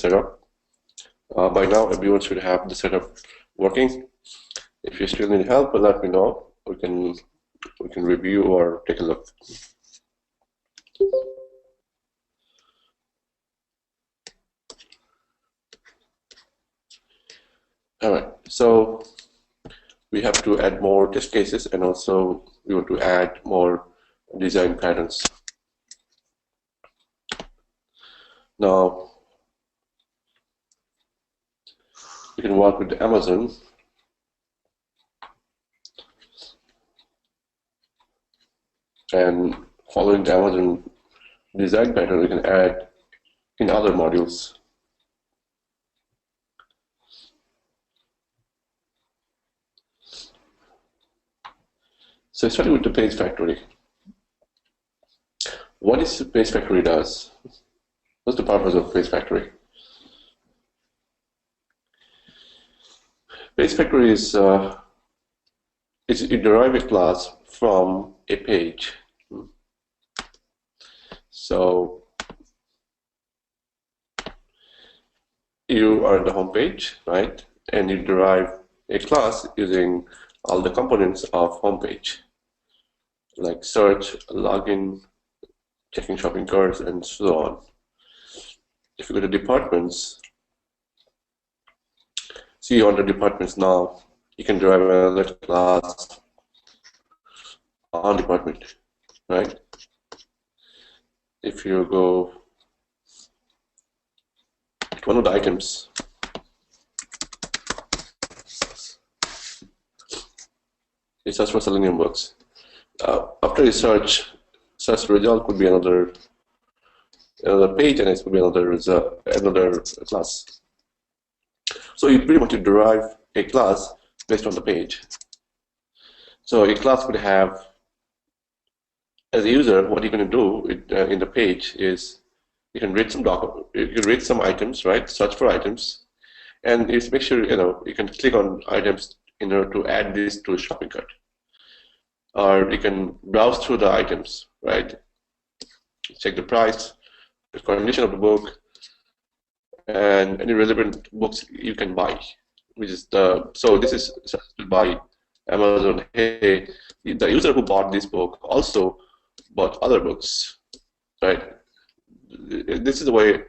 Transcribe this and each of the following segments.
setup. By now, everyone should have the setup working. If you still need help, let me know. We can review or take a look. All right, so we have to add more test cases, and also we want to add more design patterns. Now, we can work with Amazon. And following the Amazon design pattern, we can add in other modules. So starting with the page factory. What is the page factory does? What's the purpose of page factory? Page factory is it derives a class from a page. So you are on the home page, right? And you derive a class using all the components of home page, like search, login, checking shopping carts, and so on. If you go to departments, see under departments now, you can derive another class on department, right? If you go to one of the items, you search for Selenium works. After you search result could be another page, and it could be another class. So you pretty much derive a class based on the page. So a class would have, as a user, what you're going to do in the page is you can read some items, right? Search for items, and just make sure you can click on items in order to add this to a shopping cart, or you can browse through the items, right? Check the price, the condition of the book, and any relevant books you can buy, which is so this is suggested by Amazon. Hey, the user who bought this book also bought other books, right? This is the way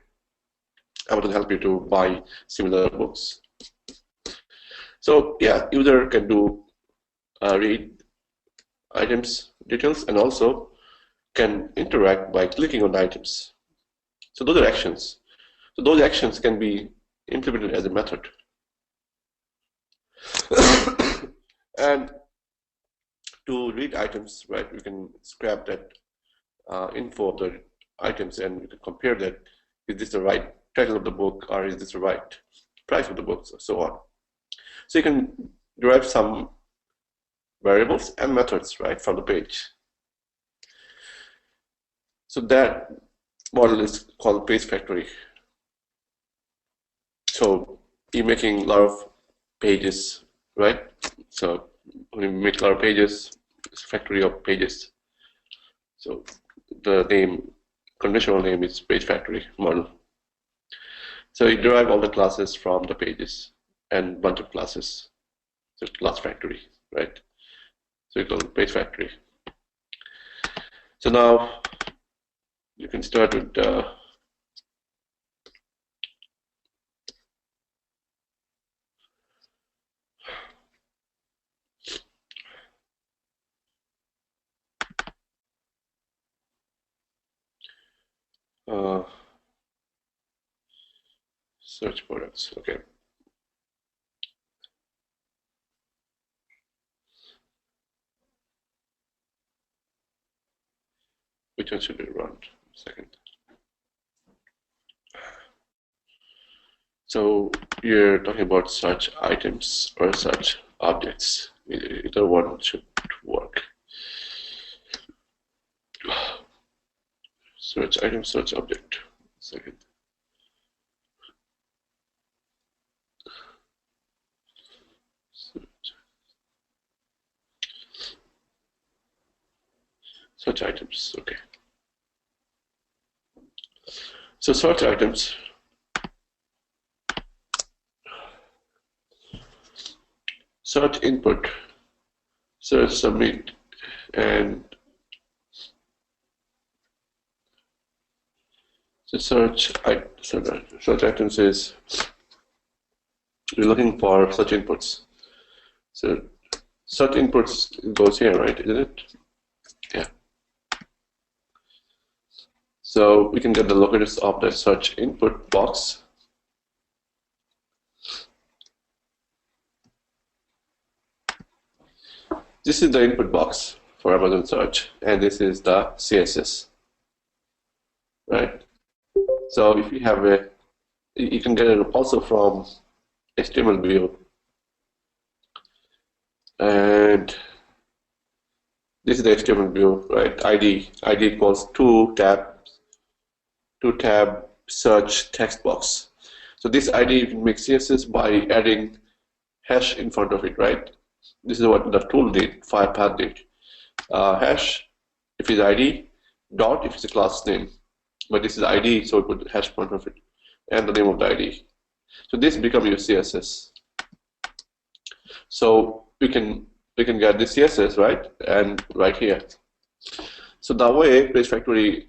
Amazon help you to buy similar books. So yeah, user can do read items details, and also can interact by clicking on the items. So those are actions. So those actions can be implemented as a method. And to read items, right, we can scrap that info of the items, and we can compare that. Is this the right title of the book, or is this the right price of the books, and so on. So you can derive some variables and methods, right, from the page. So that model is called page factory. So you're making a lot of pages, right? So when you make a lot of pages, it's a factory of pages. So the conventional name is page factory model. So you derive all the classes from the pages and bunch of classes. So class factory, right? So you call it page factory. So now you can start with search products. Okay. Which one should we run? Second. So you're talking about search items or search objects. Either one should work. Search item, search object. Second. Search items. Okay. So search items search input, search submit, and the search items is we're looking for search inputs. So search inputs goes here, right? Isn't it? Yeah. So we can get the locators of the search input box. This is the input box for Amazon search, and this is the CSS, right? So if you have you can get it also from HTML view, and this is the HTML view, right? ID equals two tab search text box. So this ID you can make CSS by adding hash in front of it, right? This is what the tool did, Firepath did. Hash if it's ID, dot if it's a class name. But this is ID, so we put hash in front of it, and the name of the ID. So this becomes your CSS. So we can get this CSS, right, and right here. So the way Page Factory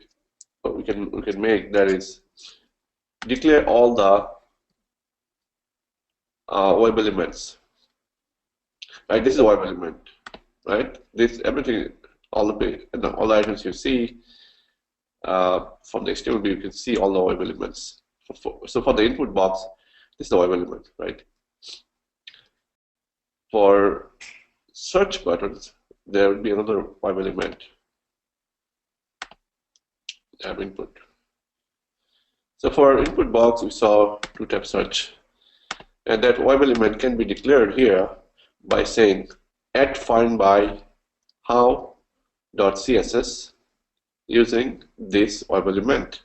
we can make that is declare all the web elements. Right, this is a web element, right? This everything, all the items you see from the HTML view, you can see all the web elements. So for the input box, this is the web element, right? For search buttons, there will be another web element. Tab input. So for input box, we saw two-tab search, and that web element can be declared here by saying @find by how.css using this web element.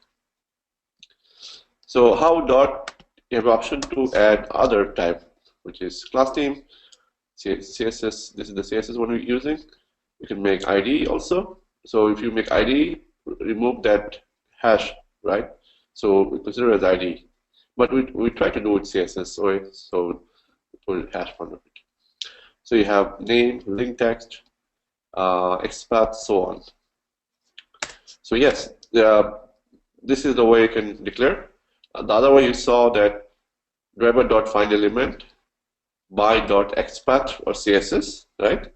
So how dot, you have option to add other type, which is class name, CSS. This is the CSS one we're using. You can make ID also. So if you make ID, remove that hash, right? So we consider it as ID. But we try to do it CSS, so we put hash front of it. So you have name, link text, XPath, so on. So yes, this is the way you can declare. The other way you saw that driver.find element by.xpath or CSS, right?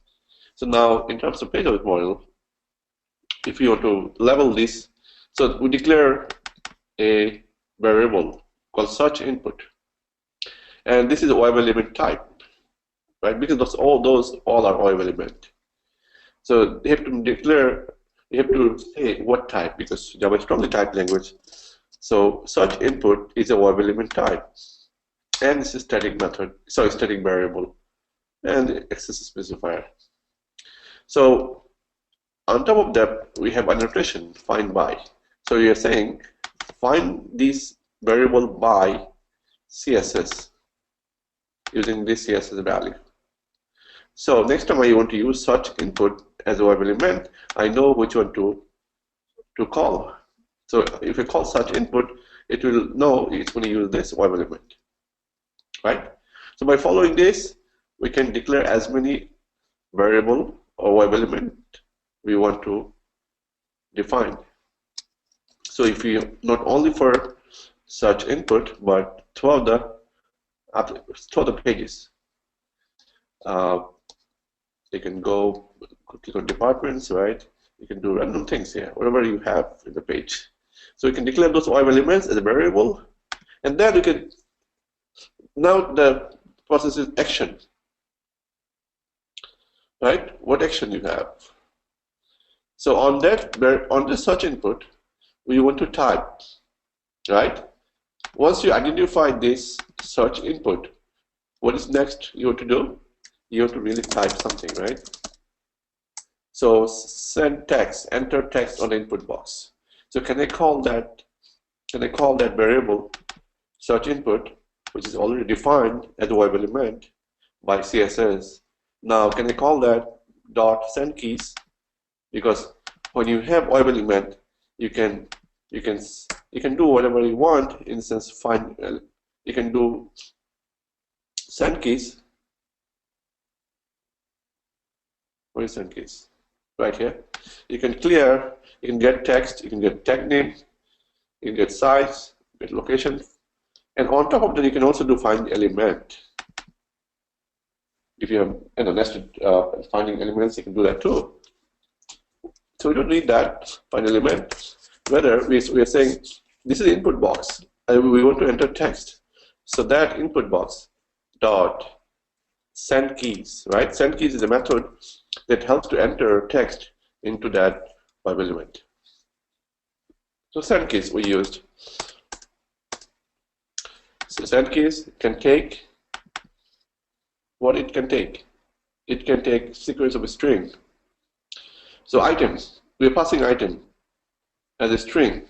So now in terms of page object model, if you want to level this, so we declare a variable called search input, and this is a web element type, right? Because all are web element. So you have to declare, you have to say what type, because Java is strongly typed language. So search input is a web element type, and this is static method, sorry, static variable, and access specifier. So on top of that, we have annotation find by. So you're saying find this variable by CSS using this CSS value. So next time I want to use search input as a web element, I know which one to call. So if you call search input, it will know it's going to use this web element, right? So by following this, we can declare as many variable or web element we want to define. So if you not only for search input, but throughout the pages, you can go click on departments, right? You can do random things here, whatever you have in the page. So you can declare those web elements as a variable, and then you can, now the process is action, right? What action you have? So on the search input, we want to type, right? Once you identify this search input, what is next you have to do? You have to really type something, right? So send text, enter text on the input box. So can I call that variable search input, which is already defined as a web element by CSS? Now can I call that dot send keys? Because when you have web element, you can do whatever you want. In the sense, you can do send keys, Where is send keys? Right here. You can clear, you can get text, you can get tag name, you can get size, get location, and on top of that you can also do find element. If you have nested finding elements, you can do that too. So we don't need that find element. Whether we are saying this is the input box and we want to enter text. So that input box dot send keys, right? Send keys is a method that helps to enter text into that web element. So send keys we used. So send keys can take what it can take. It can take sequence of a string. So items, we're passing item as a string.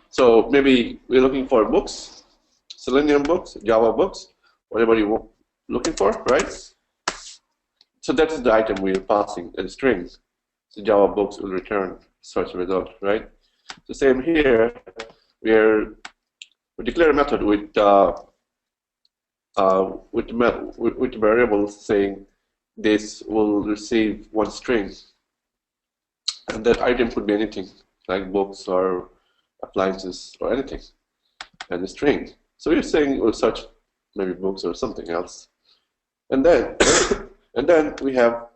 So maybe we're looking for books, Selenium books, Java books, whatever you're looking for, right? So that is the item we're passing as a string. So Java books will return search result, right? So same here, we declare a method with variables saying this will receive one string, and that item could be anything like books or appliances or anything as a string. So you're saying we'll search maybe books or something else, and then and then we have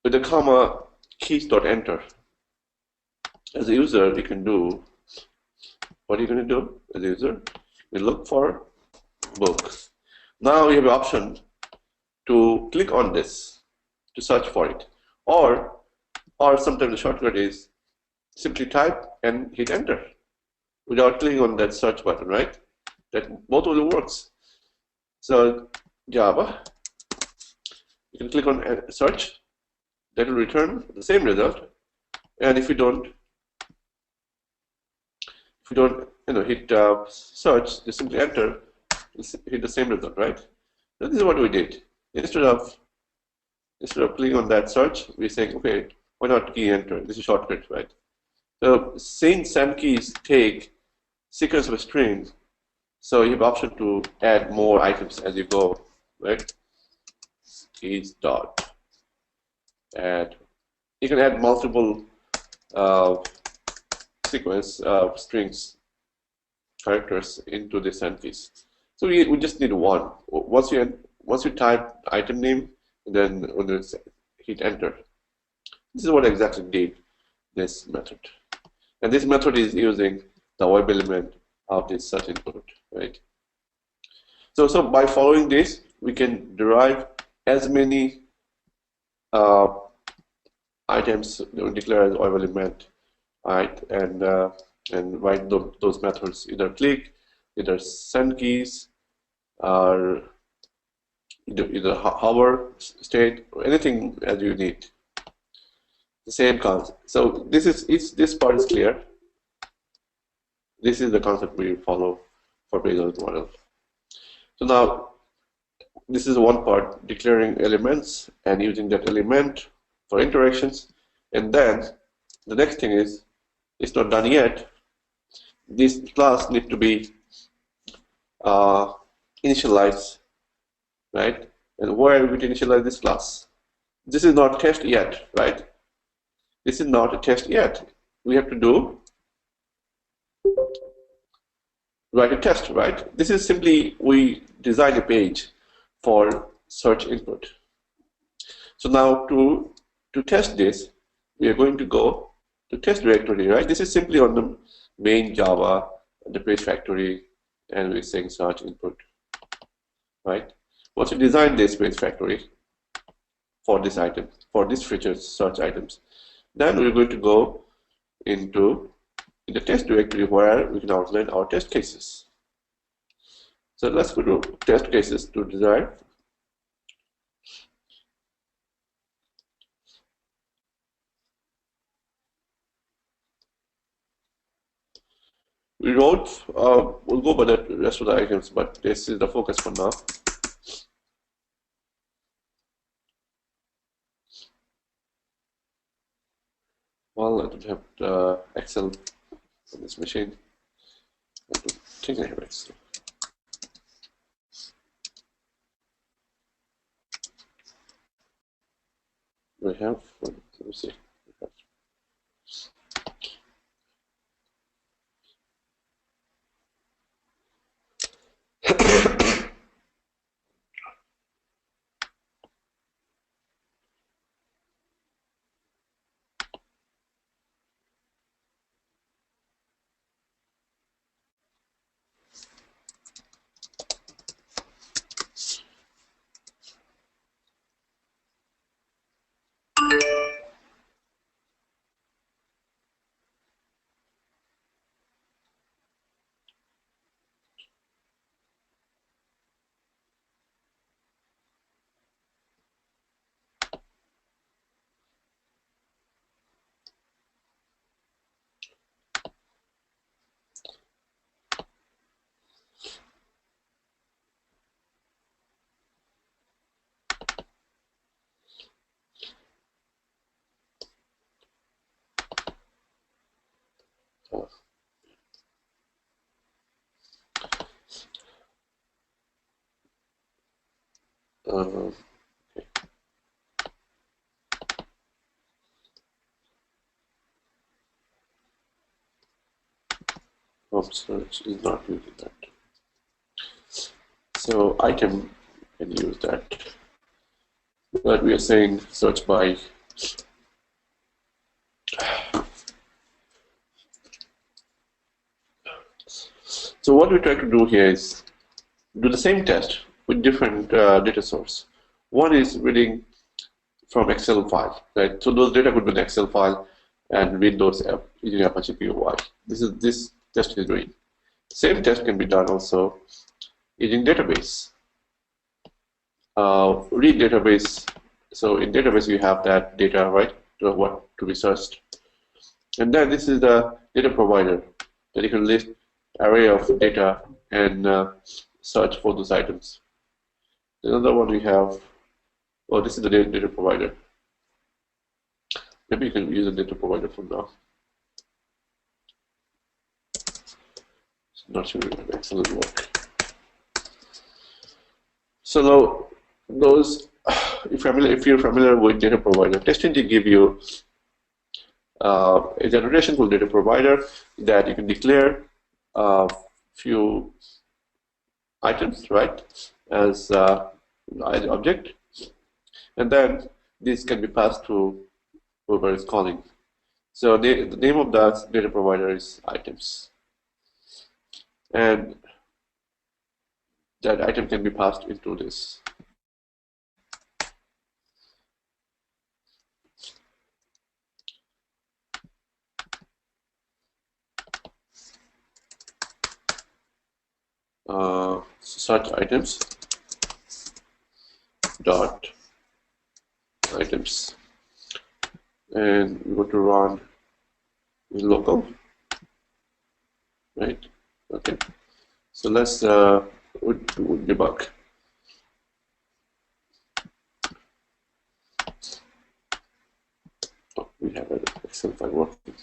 with the comma keys dot enter. As a user, you can do what are you going to do as a user? You look for books. Now you have the option to click on this to search for it, or sometimes the shortcut is simply type and hit enter without clicking on that search button, right? That both of them works. So Java, you can click on search, that will return the same result, and if you don't hit search, just simply enter, hit the same result, right? So this is what we did. Instead of clicking on that search, we're saying, okay, why not key enter? This is shortcut, right? So since send keys take sequence of a string, so you have option to add more items as you go, right? Keys dot add. You can add multiple sequence of strings characters into the send keys. So we just need one. Once you type item name, then when you hit enter, this is what I exactly did this method. And this method is using the web element of this search input, right? So by following this, we can derive as many items declare as web element, right? And write those methods, either click, either send keys, or either hover state, or anything as you need. The same concept. So this part is clear. This is the concept we follow for Bayes' model. So now this is one part, declaring elements and using that element for interactions. And then the next thing is, it's not done yet. This class needs to be initialized, right? And where are we to initialize this class? This is not test yet, right? This is not a test yet. We have to write a test, right? This is simply, we design a page for search input. So now to test this, we are going to go to test directory, right? This is simply on the main Java, the page factory, and we're saying search input, right? Once you design this page factory for this item, for this feature search items, then we're going to go into the test directory where we can outline our test cases. So let's go to test cases to design. We wrote, we'll go by the rest of the items, but this is the focus for now. Well, I don't have Excel on this machine. I don't think I have Excel. we have? Let me see. Uh, Home search is not using that. So item can use that. But we are saying search by. So what we try to do here is do the same test with different data source. One is reading from Excel file, right? So those data could be an Excel file and read those using Apache POI. This test is doing. Same test can be done also using database. Read database. So in database you have that data, right? So what to be searched. And then this is the data provider that you can list array of data and search for those items. Another one we have, oh, this is the data provider. Maybe you can use a data provider for now. It's not sure if excellent work. So now, those, if you're familiar with data provider, testing to give you a generation called data provider that you can declare a few items, right, as an object, and then this can be passed to whoever is calling. So the name of the data provider is items, and that item can be passed into this. Search items dot items, and we go to run in local, right? Okay, so let's debug. Oh, we have an Excel file working.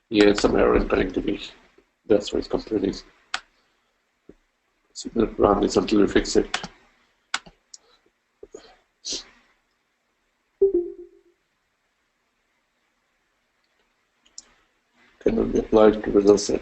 Yeah, some error in connectivity. That's why it's complaining. So we'll run this until we fix it. Cannot be applied to result set.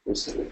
Let's see.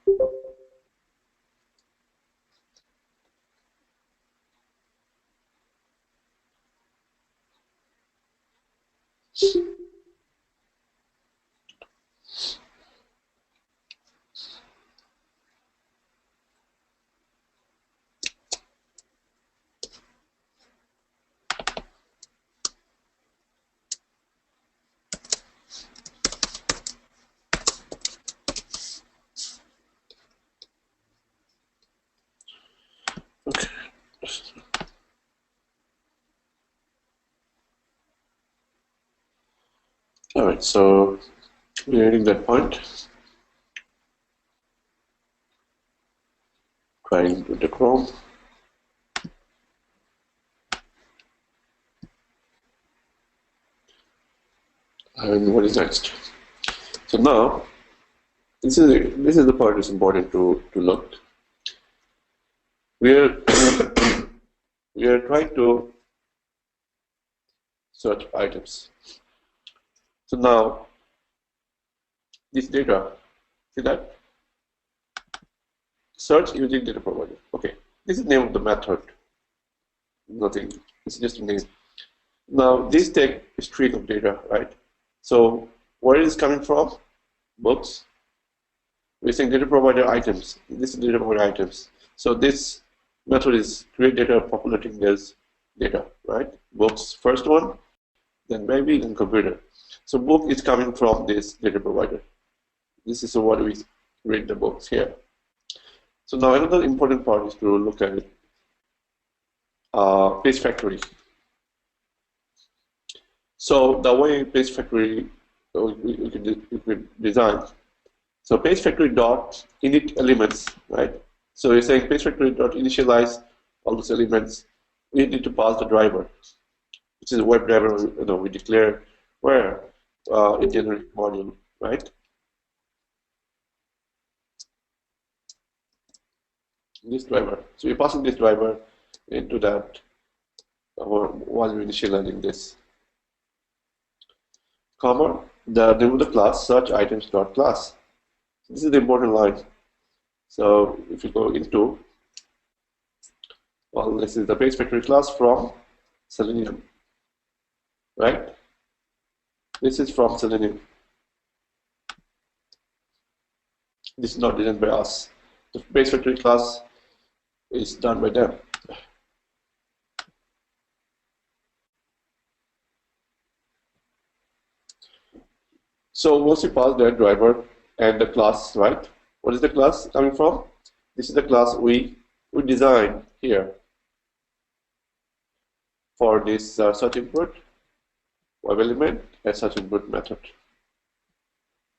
Okay. All right, so we're hitting that point. Trying to the Chrome. And what is next? So now, this is the part that's important to look. We are we are trying to search items. So now, this data, see that? Search using data provider. Okay, this is the name of the method. Nothing. It's just a name. Now, this take a string of data, right? So, where is it coming from? Books. We're saying data provider items. This is data provider items. So this method is create data populating this data, right? Books first one, then baby, then computer. So book is coming from this data provider. This is what we read the books here. So now another important part is to look at it. Page factory. So the way page factory we could design. So page factory dot init elements, right? So you're saying page factory dot initialize all those elements. We need to pass the driver, which is a web driver. We declare where it generates module, right? This driver. So you're passing this driver into that while you're initializing this. Comma, the name of the class search items dot class. This is the important line. So if you go into, well, this is the page factory class from Selenium, right? This is from Selenium. This is not designed by us. The page factory class is done by them. So once you pass that driver and the class, right? What is the class coming from? This is the class we designed here for this search input, web element, and search input method.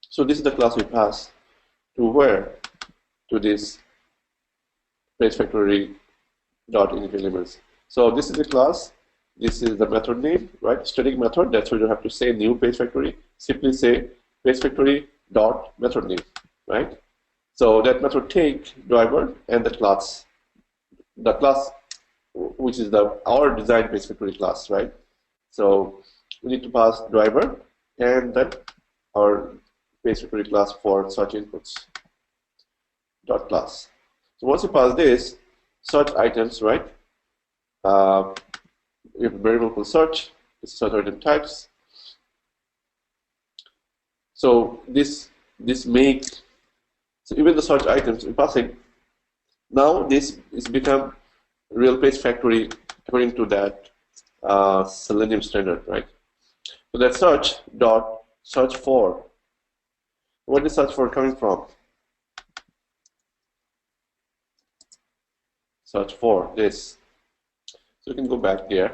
So this is the class we pass to where? To this page factory dot init elements. So this is the class. This is the method name, right? Static method. That's why you have to say new page factory. Simply say page factory dot method name, right? So that method take driver and the class which is our design page factory class, right? So we need to pass driver and then our page factory class for search inputs dot class. So once you pass this, search items, right? We have a variable called search. This is search item types. So this makes, so even the search items in passing, now this is become real page factory according to that Selenium standard, right? So that search dot search for. What is search for coming from? Search for this. So you can go back there.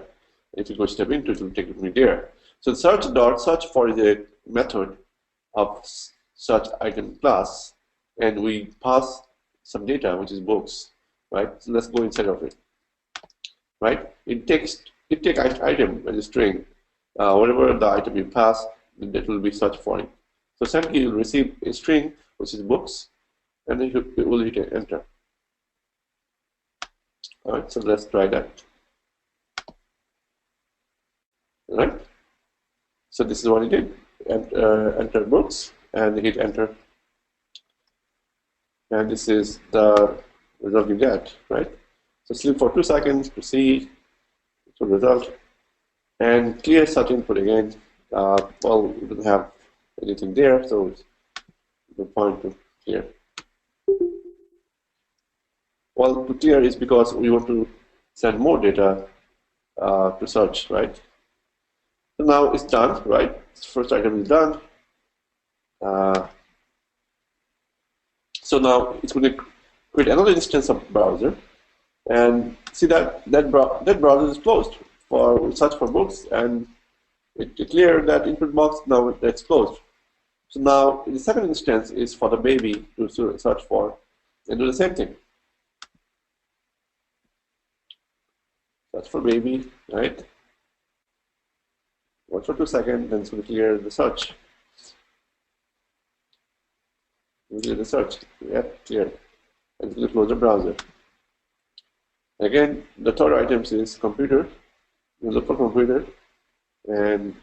If you go step into it, it will take me there. So search dot search for is a method of search item class, and we pass some data, which is books, right? So let's go inside of it, right? It takes item as a string. Whatever the item you pass, that will be search for it. So simply you'll receive a string, which is books, and then you will hit enter. All right, so let's try that. All right. So this is what he did. And enter books and hit enter. and this is the result you get, right? So sleep for 2 seconds, proceed to the result, and clear such input again. Well, we don't have anything there, so it's the point to clear. Well, to clear is because we want to send more data to search, right? So now it's done, right? First item is done. So now it's going to create another instance of browser, and see that browser is closed for search for books, and it declared that input box, now it's closed. So now the second instance is for the baby to search for and do the same thing. Search for baby, right? Watch for 2 seconds, then it's going to clear the search. Clear the search, yep, clear. And it's going to close the browser. Again, the third item is computer. You look for computer, and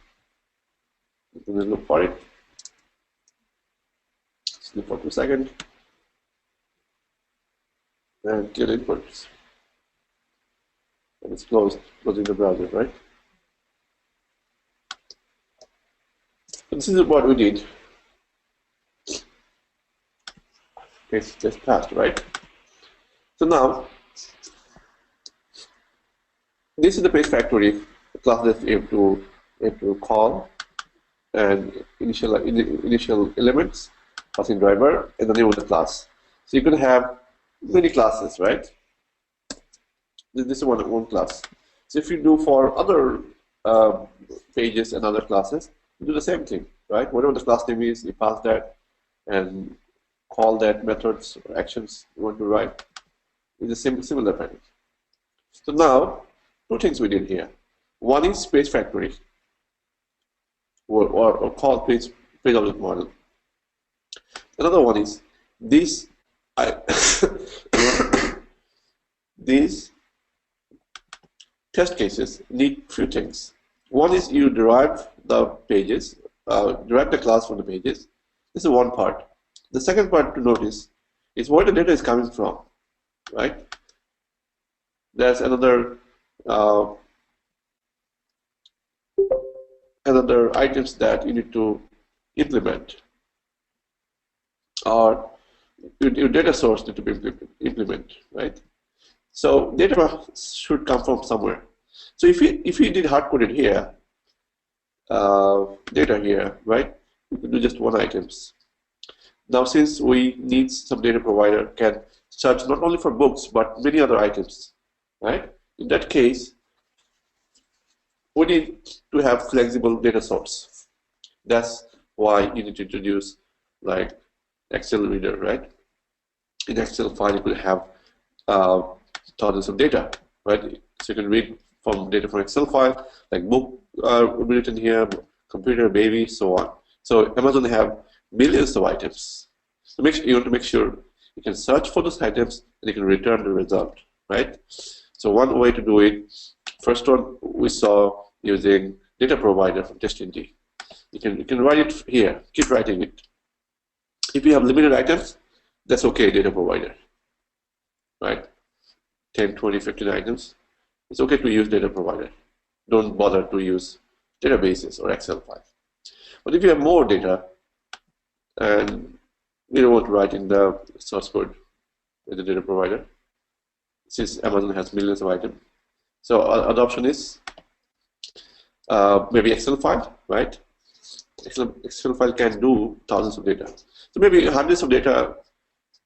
you can look for it. Sleep for 2 seconds, and clear the inputs. And it's closing the browser, right? So this is what we did. It's just passed, right? So now, this is the page factory class that you have to call, and initial elements, passing driver, and the name of the class. So you can have many classes, right? This is one class. So if you do for other pages and other classes, you do the same thing, right? Whatever the class name is, you pass that and call that methods or actions you want to write in the similar pattern. So now, two things we did here. One is page factory, or call page object model. Another one is these these test cases need few things. One is you derive the pages, derive the class from the pages. This is one part. The second part to notice is where the data is coming from, right? There's another items that you need to implement, or your data source need to be implement, right? So data should come from somewhere. So if you did hard coded here, data here, right? You can do just one items. Now, since we need some data provider can search not only for books but many other items, right? In that case, we need to have flexible data source. That's why you need to introduce like Excel reader, right? In Excel file, you could have thousands of data, right? So you can read from data from Excel file, like book written here, computer, baby, so on. So Amazon have millions of items. So you want to make sure you can search for those items and you can return the result, right? So one way to do it, first one we saw using data provider from TestNG. You can write it here, keep writing it. If you have limited items, that's okay, data provider, right? 10, 20, 15 items, it's okay to use data provider. Don't bother to use databases or Excel files. But if you have more data and you don't want to write in the source code with the data provider, since Amazon has millions of items, so adoption is maybe Excel file, right? Excel file can do thousands of data. So maybe hundreds of data,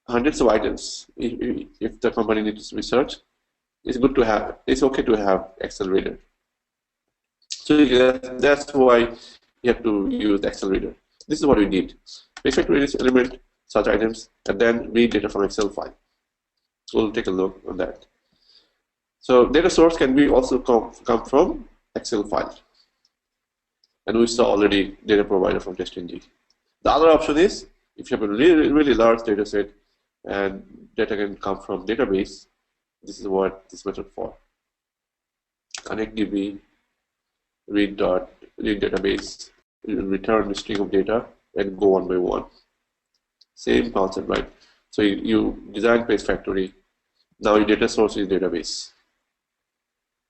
hundreds of items. If the company needs to research, it's good to have. It's okay to have Excel reader. So that's why you have to use the Excel reader. This is what we did. We expect to read element, search items, and then read data from Excel file. So we'll take a look on that. So data source can be also come from Excel file. And we saw already data provider from TestNG. The other option is if you have a really large data set and data can come from database, this is what this method for. Connect DB, read database, return the string of data and go one by one. Same concept, right? So you design page factory. Now your data source is database.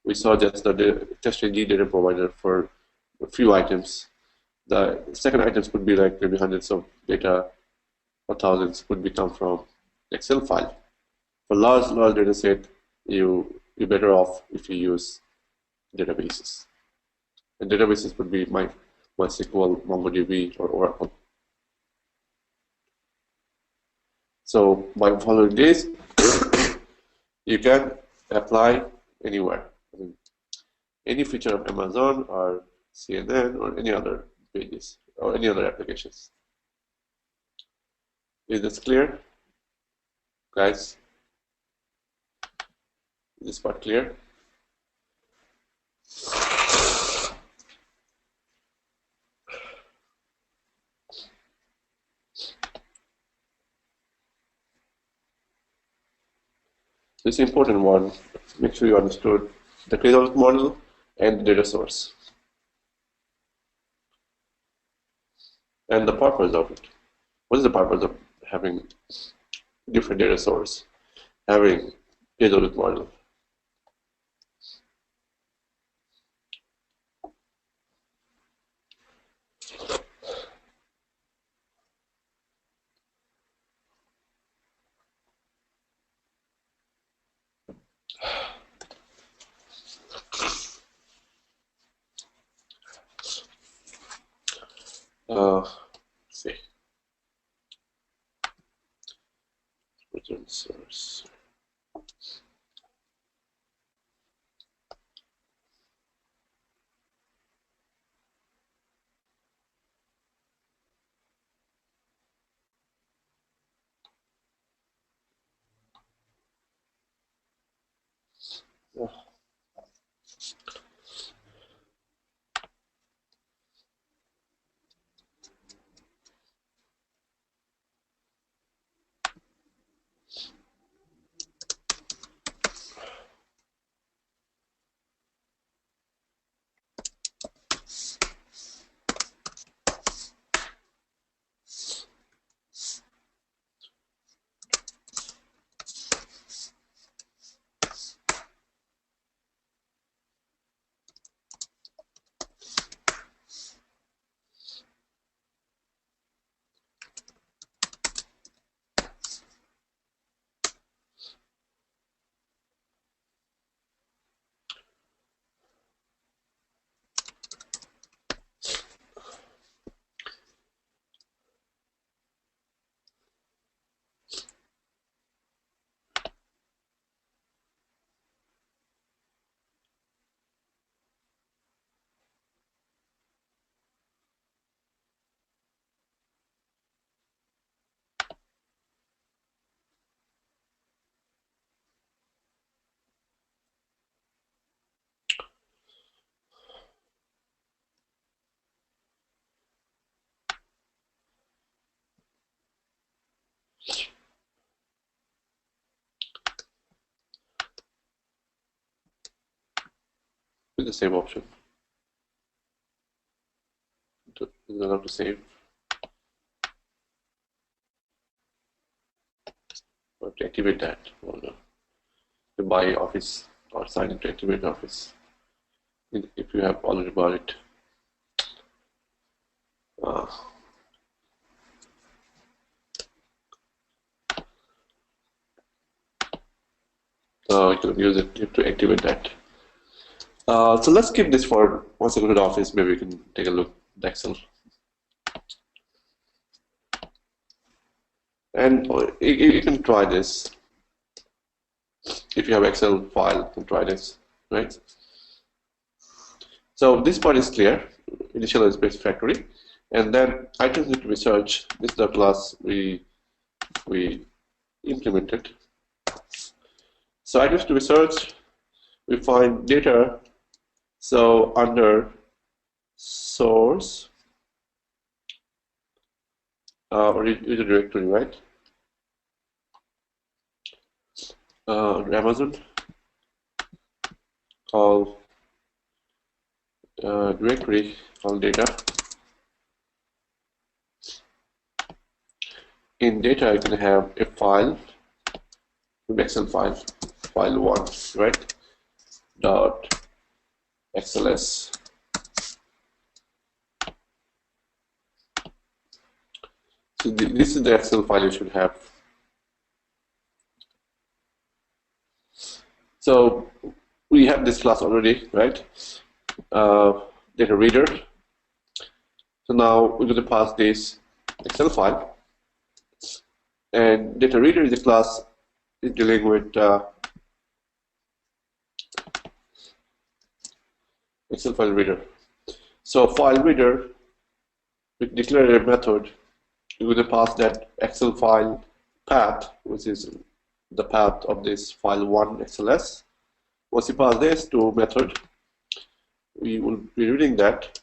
We saw just the TestNG data provider for a few items. The second items could be like maybe hundreds of data or thousands could be come from Excel file. For large data set, you're better off if you use databases. And databases could be MySQL, MongoDB, or Oracle. So by following this, you can apply anywhere. I mean, any feature of Amazon or CNN or any other pages or any other applications. Is this clear, guys? Is this part clear? This is important one. Make sure you understood the cradle model and the data source and the purpose of it. What is the purpose of having different data source, having cradle model? Let's see. Return source. With the same option. You don't have to save. Or to activate that. Or to buy Office or sign in to activate Office. If you have already bought it. You can use it to activate that. So let's keep this for once I go to the office, maybe we can take a look at the Excel. And you can try this. If you have Excel file, you can try this, right? So this part is clear, initialize base factory. And then items into research, this is the class we implemented. So items to research, we find data. So under source or user directory, right? Amazon, call directory, call data. in data you can have a file, an Excel file, file1, right? Dot XLS. So this is the Excel file you should have. So we have this class already, right? Data reader. So now we're going to pass this Excel file, and data reader is a class is dealing with Excel file reader. So file reader, we declare a method. We're going to pass that Excel file path, which is the path of this file1 XLS. Once you pass this to method, we will be reading that.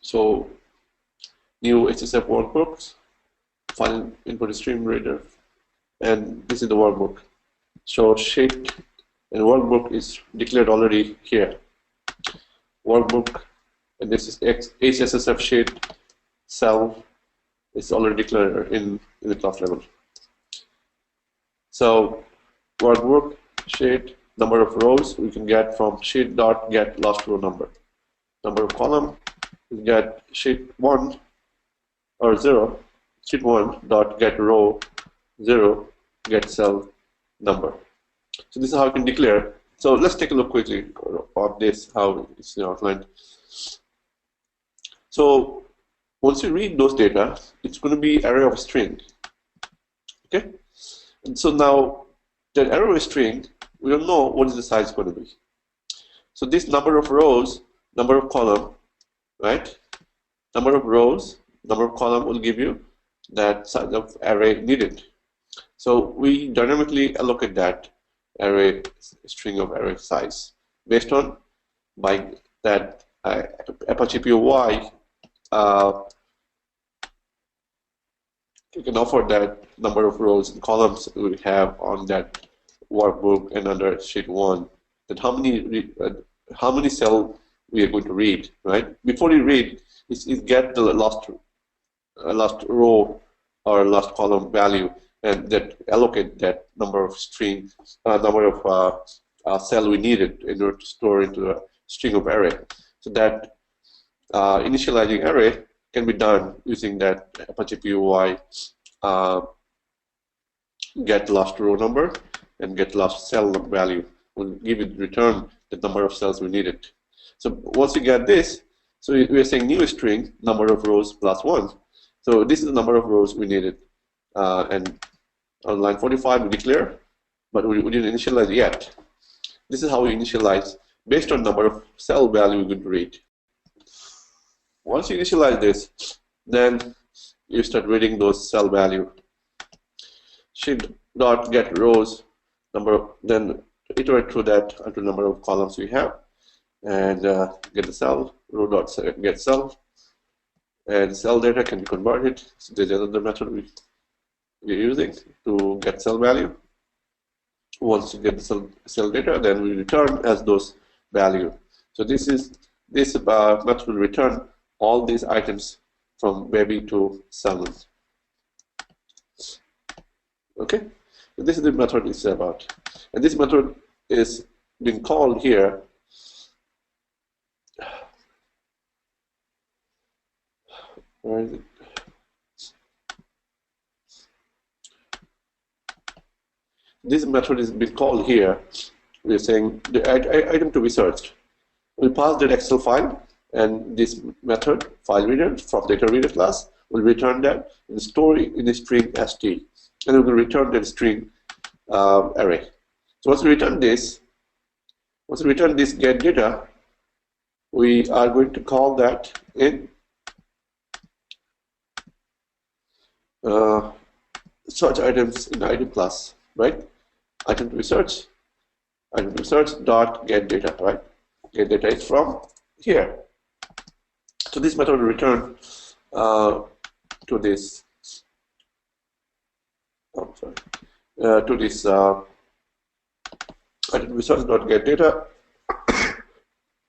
So new HSF workbooks, file input stream reader, and this is the workbook. So sheet and workbook is declared already here. Workbook, and this is HSSF sheet cell is already declared in the class level. So workbook sheet, number of rows we can get from sheet dot get last row number. Number of column we get sheet 1 or 0, sheet 1 dot get row 0 get cell number. So this is how you can declare. So let's take a look quickly on this, how it's outlined. So once you read those data, it's going to be array of string. Okay, and so now that array of string, we don't know what is the size going to be. So this number of rows, number of column, right? Number of rows, number of column will give you that size of array needed. So we dynamically allocate that array string of array size based on by that Apache POY. You can offer that number of rows and columns we have on that workbook and under sheet 1. That how many cell we are going to read, right? Before you read, is get the last row or last column value, and that allocate that number of string, number of cell we needed in order to store into a string of array. So that initializing array can be done using that Apache POY get last row number and get last cell value. Will give it return the number of cells we needed. So once you get this, so we are saying new string number of rows plus 1. So this is the number of rows we needed, and on line 45 we declare, but we didn't initialize yet. This is how we initialize based on number of cell value we could read. Once you initialize this, then you start reading those cell value. Sheet dot get rows number of, then iterate through that until number of columns we have, and get the cell, row dot get cell, and cell data can be converted. So there's another method we're using to get cell value. Once you get the cell data, then we return as those value. So this method will return all these items from baby to 7. Okay, so this is the method it's about, and this method is being called here. Where is it? This method is being called here. We're saying the item to be searched. We pass that Excel file, and this method file reader from data reader class will return that and store it in a string st, and we will return that string array. So once we return this get data, we are going to call that in search items in item class, right? Item to be searched, dot get data, right? Get data is from here. So this method will return to this. To this item to be searched dot get data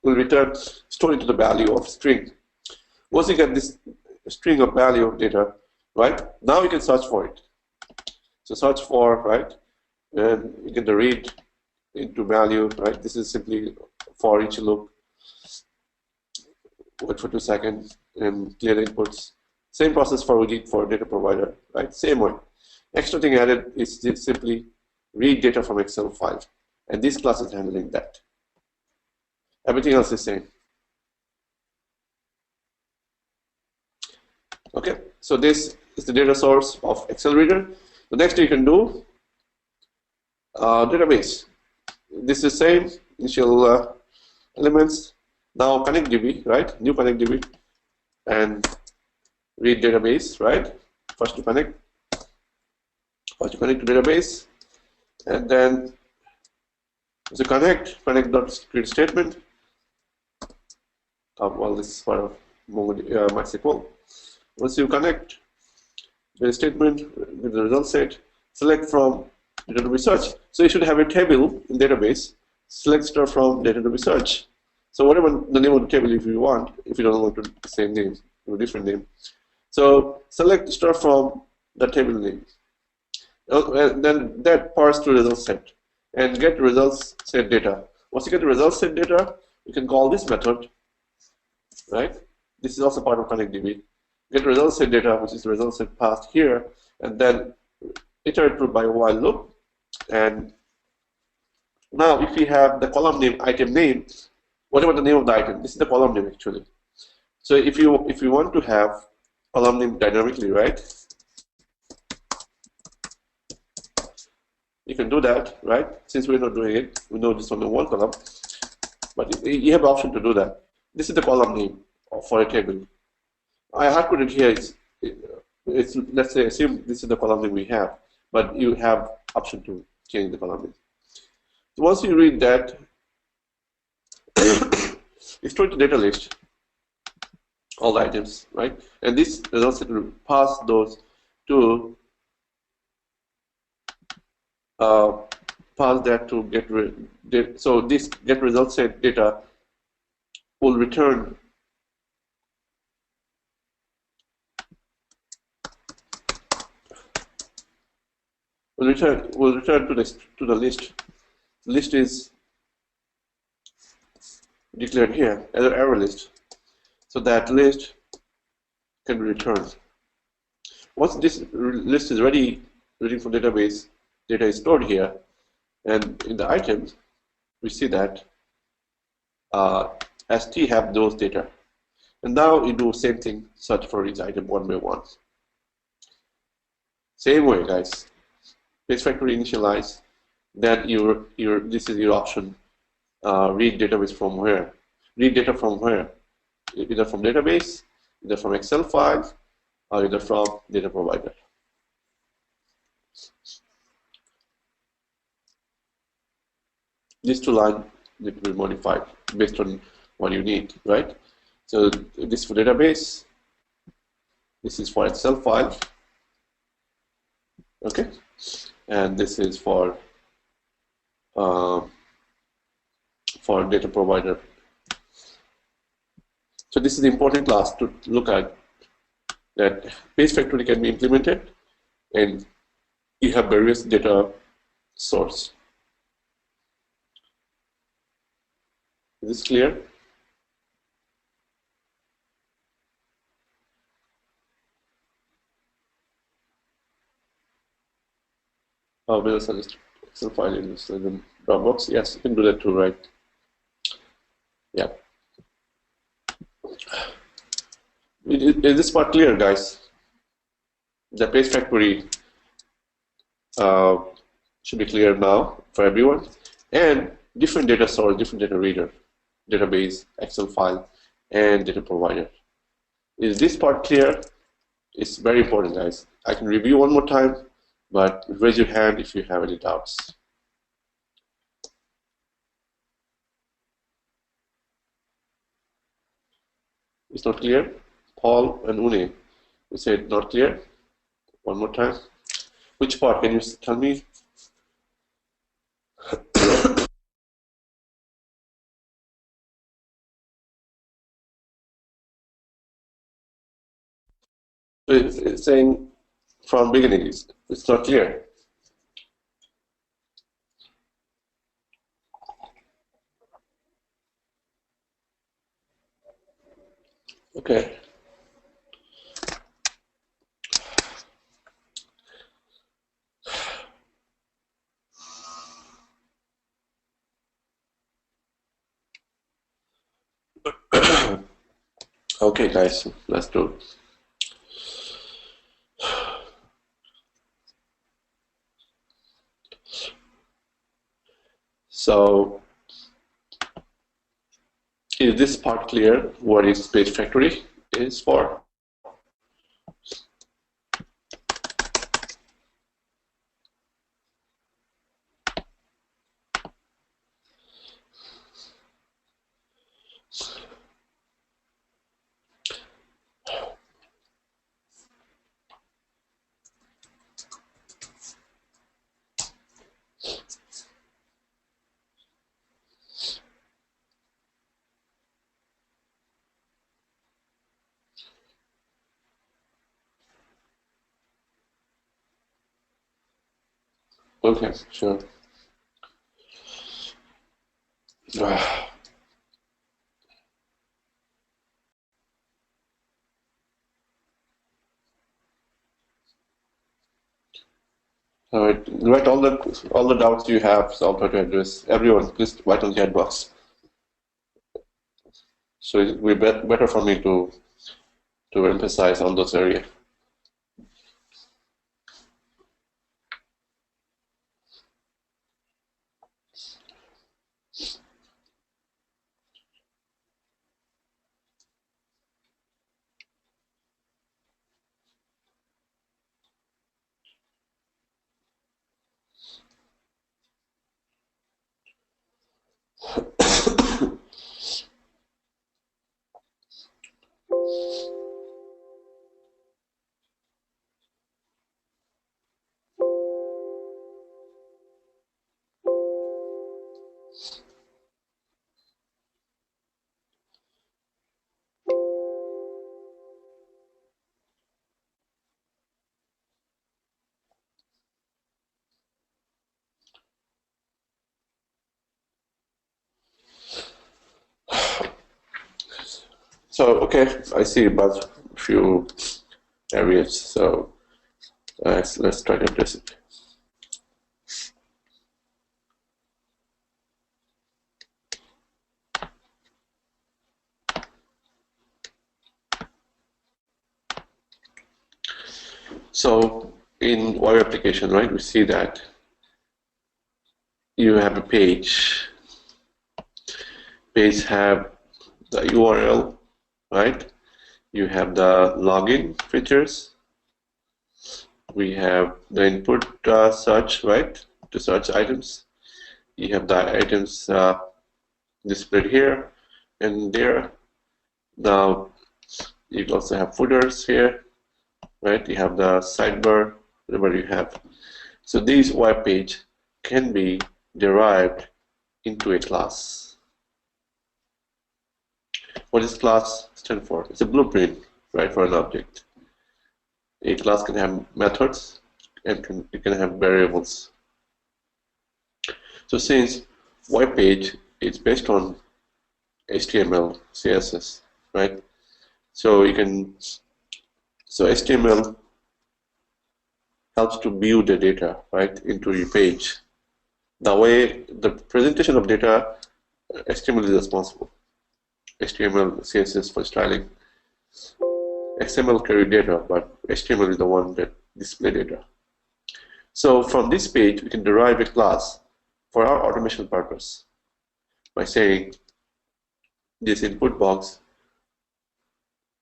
will return stored into the value of string. Once you get this string of value of data, right? Now you can search for it. So search for, right, and you get the read into value, right? This is simply for each loop. Wait for 2 seconds and clear the inputs. Same process for we did for data provider, right? Same way. Extra thing added is simply read data from Excel file, and this class is handling that. Everything else is same. Okay, so this is the data source of Excel reader. The next you can do database. This is same initial elements. Now connect DB, right? New connect DB and read database, right? First to connect to database, and then the connect dot create statement. Well, this is part of MySQL. Once you connect the statement with the result set, select from data to be searched. So you should have a table in database. Select star from data to be searched. So whatever the name of the table, if you want, if you don't want to the same name, a different name. So select star from the table name. And then that parse to result set and get results set data. Once you get the results set data, you can call this method, right? This is also part of ConnectDB. Get results set data, which is the results set passed here, and then iterate through by while loop. And now, if we have the column name, item name, whatever the name of the item, this is the column name actually. So if you want to have column name dynamically, right? You can do that, right? Since we're not doing it, we know this on the one column, but you have the option to do that. This is the column name for a table. I hard coded here. It's let's say assume this is the column name we have, but you have option to change the column name. So once you read that, it's stored to data list, all the items, right? And this results to pass those to pass that to get so this get result set data will return to the list. The list is declared here as an array list, so that list can be returned. Once this list is ready from database, data is stored here, and in the items we see that ST have those data, and now you do same thing, search for each item one by one. Same way, guys. Base factory initialize, then this is your option. Read database from where? Read data from where? Either from database, either from Excel file, or either from data provider. These two lines need to be modified based on what you need, right? So this is for database, this is for Excel file, okay, and this is for data provider. So this is the important class to look at, that base factory can be implemented and you have various data source. Is this clear? Will suggest Excel file in this Dropbox. Yes, you can do that too, right? Yeah. Is this part clear, guys? The base factory should be clear now for everyone. And different data source, different data reader, database, Excel file, and data provider. Is this part clear? It's very important, guys. I can review one more time, but raise your hand if you have any doubts. It's not clear? Paul and Une, you said not clear? One more time. Which part? Can you tell me? It's saying from beginning. It's not clear. Okay. Okay, guys, let's do it. So, is this part clear? What is page factory is for? Okay, sure. All right, write all the doubts you have, so I'll try to address. Everyone, please write on the chat box. So it will be better for me to emphasize on those areas. So, okay, I see about a few areas. So let's try to address it. So in web application, right, we see that you have a page. Page have the URL, right? You have the login features. We have the input search, right, to search items. You have the items displayed here and there. Now you also have footers here, right? You have the sidebar, whatever you have. So these web page can be derived into a class. What does class stand for? It's a blueprint, right, for an object. A class can have methods and it can have variables. So since web page is based on HTML, CSS, right? So HTML helps to view the data, right, into your page. The way the presentation of data, HTML is responsible. HTML, CSS for styling. XML carry data, but HTML is the one that display data. So from this page, we can derive a class for our automation purpose by saying this input box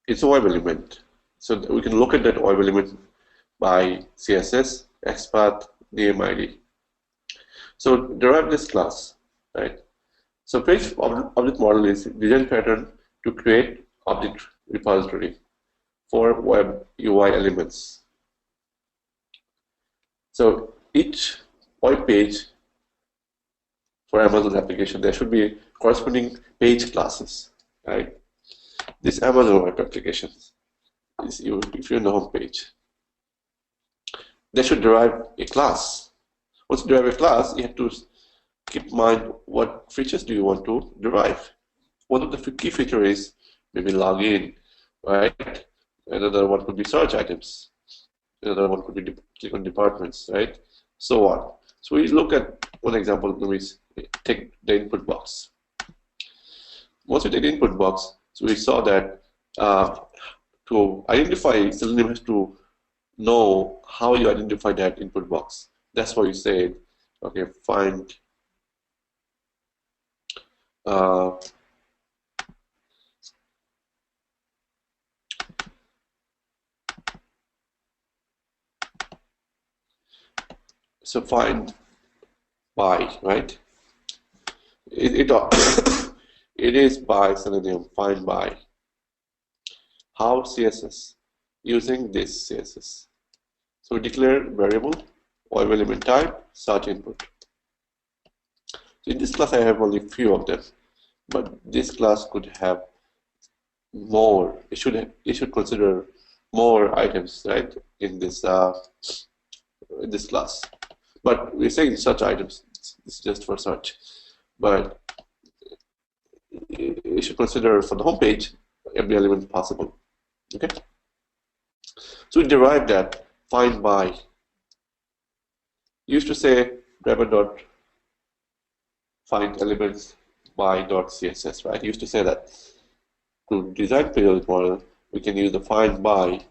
is a web element. So we can look at that web element by CSS, XPath, DMID. So derive this class, right? So page object model is design pattern to create object repository for web UI elements. So each web page for Amazon application, there should be corresponding page classes, right? This Amazon web application is if you're in the home page. they should derive a class. Once you derive a class, you have to keep in mind what features do you want to derive. One of the key features is maybe login, right? Another one could be search items. Another one could be click on departments, right? So on. So we look at one example. We take the input box. Once we take the input box, so we saw that to identify, Selenium has to know how you identify that input box. That's why you say, okay, find so find by, right? It it is by Selenium, find by. How CSS? Using this CSS. So we declare variable, web element type, search input. So in this class I have only few of them, but this class could have more. It should consider more items, right? In this class. But we're saying search items. It's just for search, but you should consider for the home page every element possible. Okay. So we derived that find by. Used to say driver dot find elements by dot CSS, right? Used to say that. To design periodic model, we can use the find by,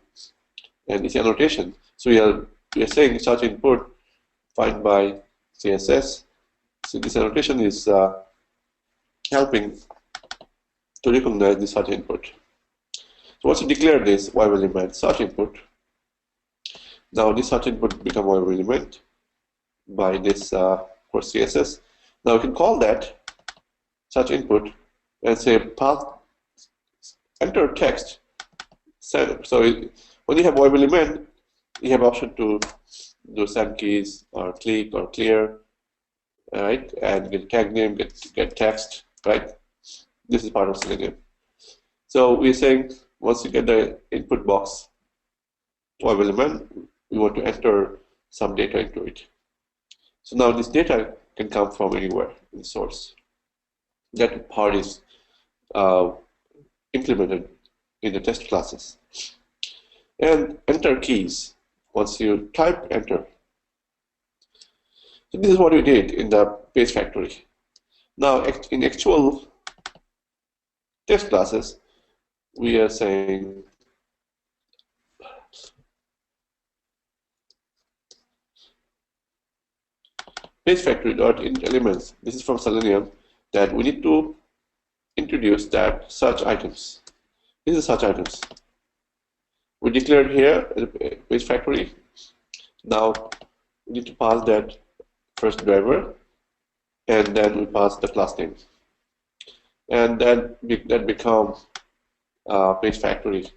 and it's annotation. So we are saying search input find by CSS. So this annotation is helping to recognize the search input. So once you declare this web element search input, now this search input become web element by this for CSS. Now we can call that search input and say path enter text. So when you have web element, you have option to do send keys or click or clear, right? And get tag name, get text, right? This is part of Selenium. So we're saying once you get the input box web element, we want to enter some data into it. So now this data can come from anywhere in the source. That part is implemented in the test classes. And enter keys. Once you type enter. So this is what we did in the page factory. Now in actual test classes, we are saying page factory dot int elements. This is from Selenium that we need to introduce that search items. These are search items. We declared here page factory. Now we need to pass that first driver, and then we pass the class name, and then that becomes page factory.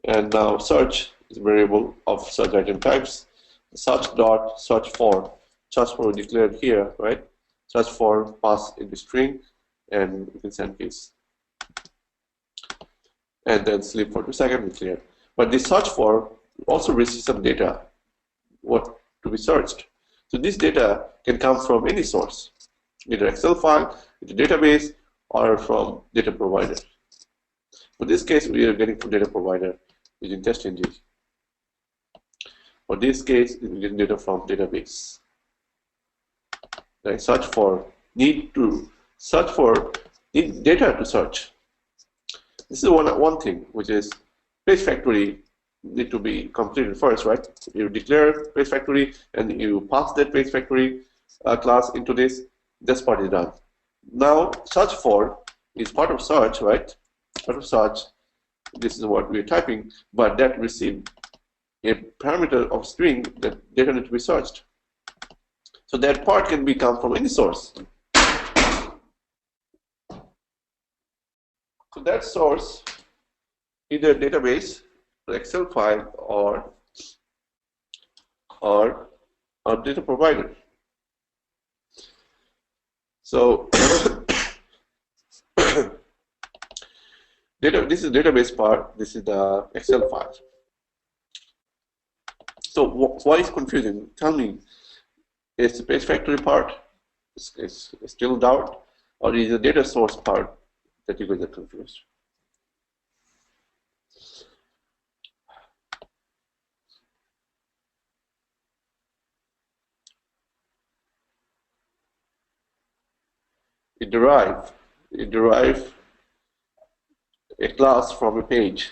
And now search is a variable of search item types. Search dot search for. Search for declared here, right? Search for pass in the string, and we can send keys. And then sleep for 2 seconds, we clear. But the search for also receives some data, what to be searched. So this data can come from any source, either Excel file, the database, or from data provider. For this case, we are getting from data provider using TestNG. For this case, we get data from database. Right? Search for need data to search. This is one thing, which is page factory need to be completed first, right? You declare page factory and you pass that page factory class into this. This part is done. Now search for is part of search, right? Part of search. This is what we're typing, but that received a parameter of string that data need to be searched. So that part can come from any source. So that source, either database, Excel file, or a data provider. So this is database part. This is the Excel file. So why is confusing? Tell me, is the page factory part is still doubt, or is the data source part that you guys are confused? It derive a class from a page.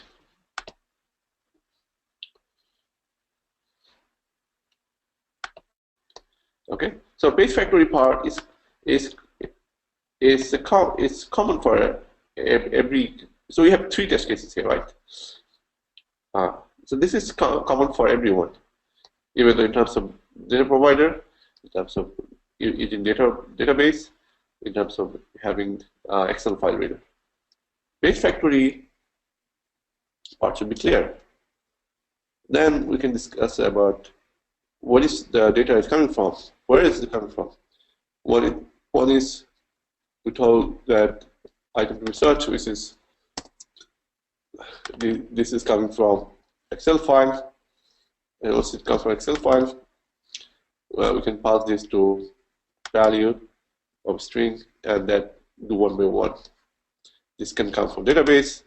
Okay, so page factory part is is common for every. So we have three test cases here, right? So this is common for everyone, even though in terms of data provider, in terms of using database, in terms of having Excel file reader. Page factory part should be clear. Then we can discuss about what is the data is coming from. Where is it coming from? One is we told that item research, which is this is coming from Excel file, and once it comes from Excel file, well, we can pass this to value of string and that do one by one. This can come from database,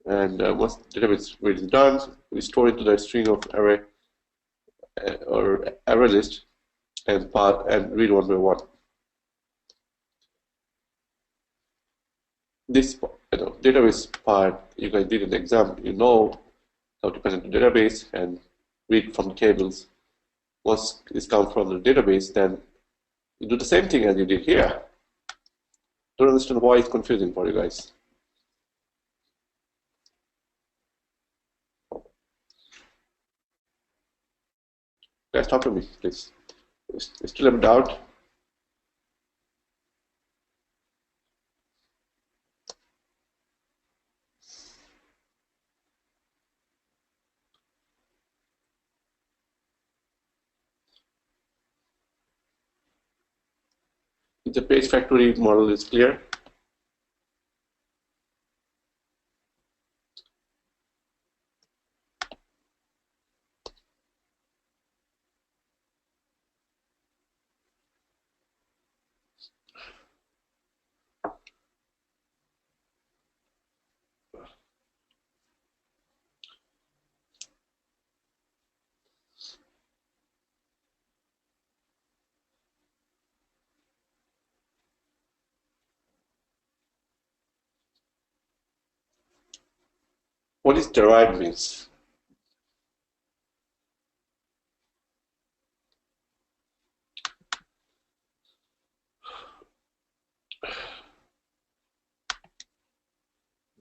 and once database read is done, we store it to the string of array or array list and read one by one. This database part, you guys did an exam, you know how to present the database and read from the tables. Once it's come from the database, then you do the same thing as you did here. Don't understand why it's confusing for you guys. Guys, talk to me, please. Still have doubt? The page factory model is clear. What is derived means?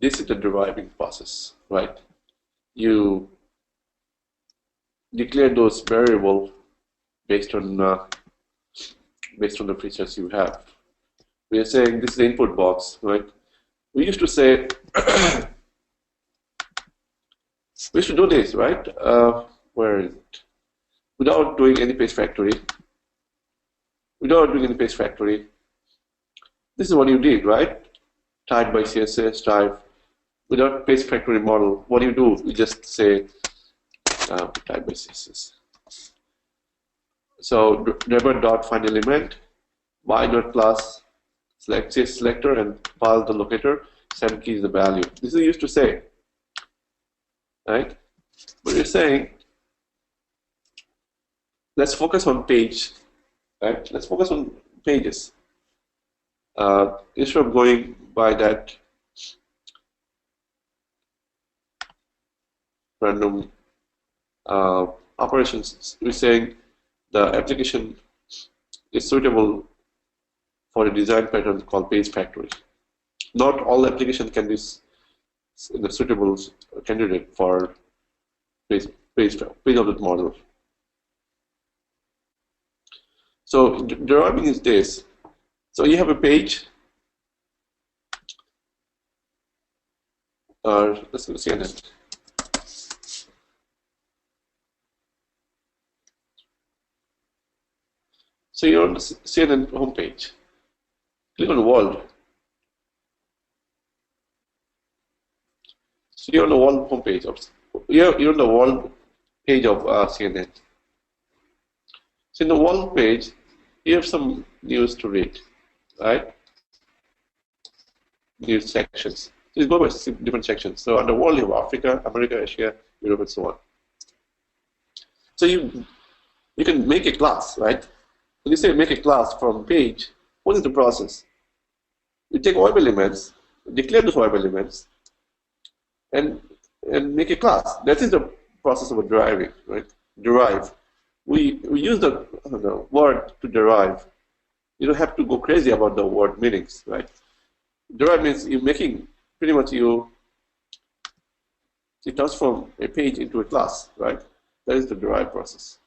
This is the deriving process, right? You declare those variables based on the features you have. We are saying this is the input box, right? We used to say we should do this, right? Where is it? Without doing any page factory. This is what you did, right? Type by CSS, type. Without page factory model, what do? You just say type by CSS. So never dot find element, by dot class select CSS selector and pass the locator, send key is the value. This is used to say, right? But you're saying let's focus on page, right? Let's focus on pages. Instead of going by that random operations, we're saying the application is suitable for a design pattern called page factory. Not all applications can be the suitable candidate for page object model. So deriving is this. So you have a page. Let's go CNN. So you're on the CNN homepage. Click on the world. So you're on the world homepage. You're on the world page of CNN. So in the world page, you have some news to read, right? News sections. So it's go by different sections. So under world, you have Africa, America, Asia, Europe, and so on. So you can make a class, right? When you say make a class from page, what is the process? You take web elements, declare those web elements, and make a class. That is the process of deriving, right? Derive. We use the word to derive. You don't have to go crazy about the word meanings, right? Derive means you're making pretty much you transform a page into a class, right? That is the derive process.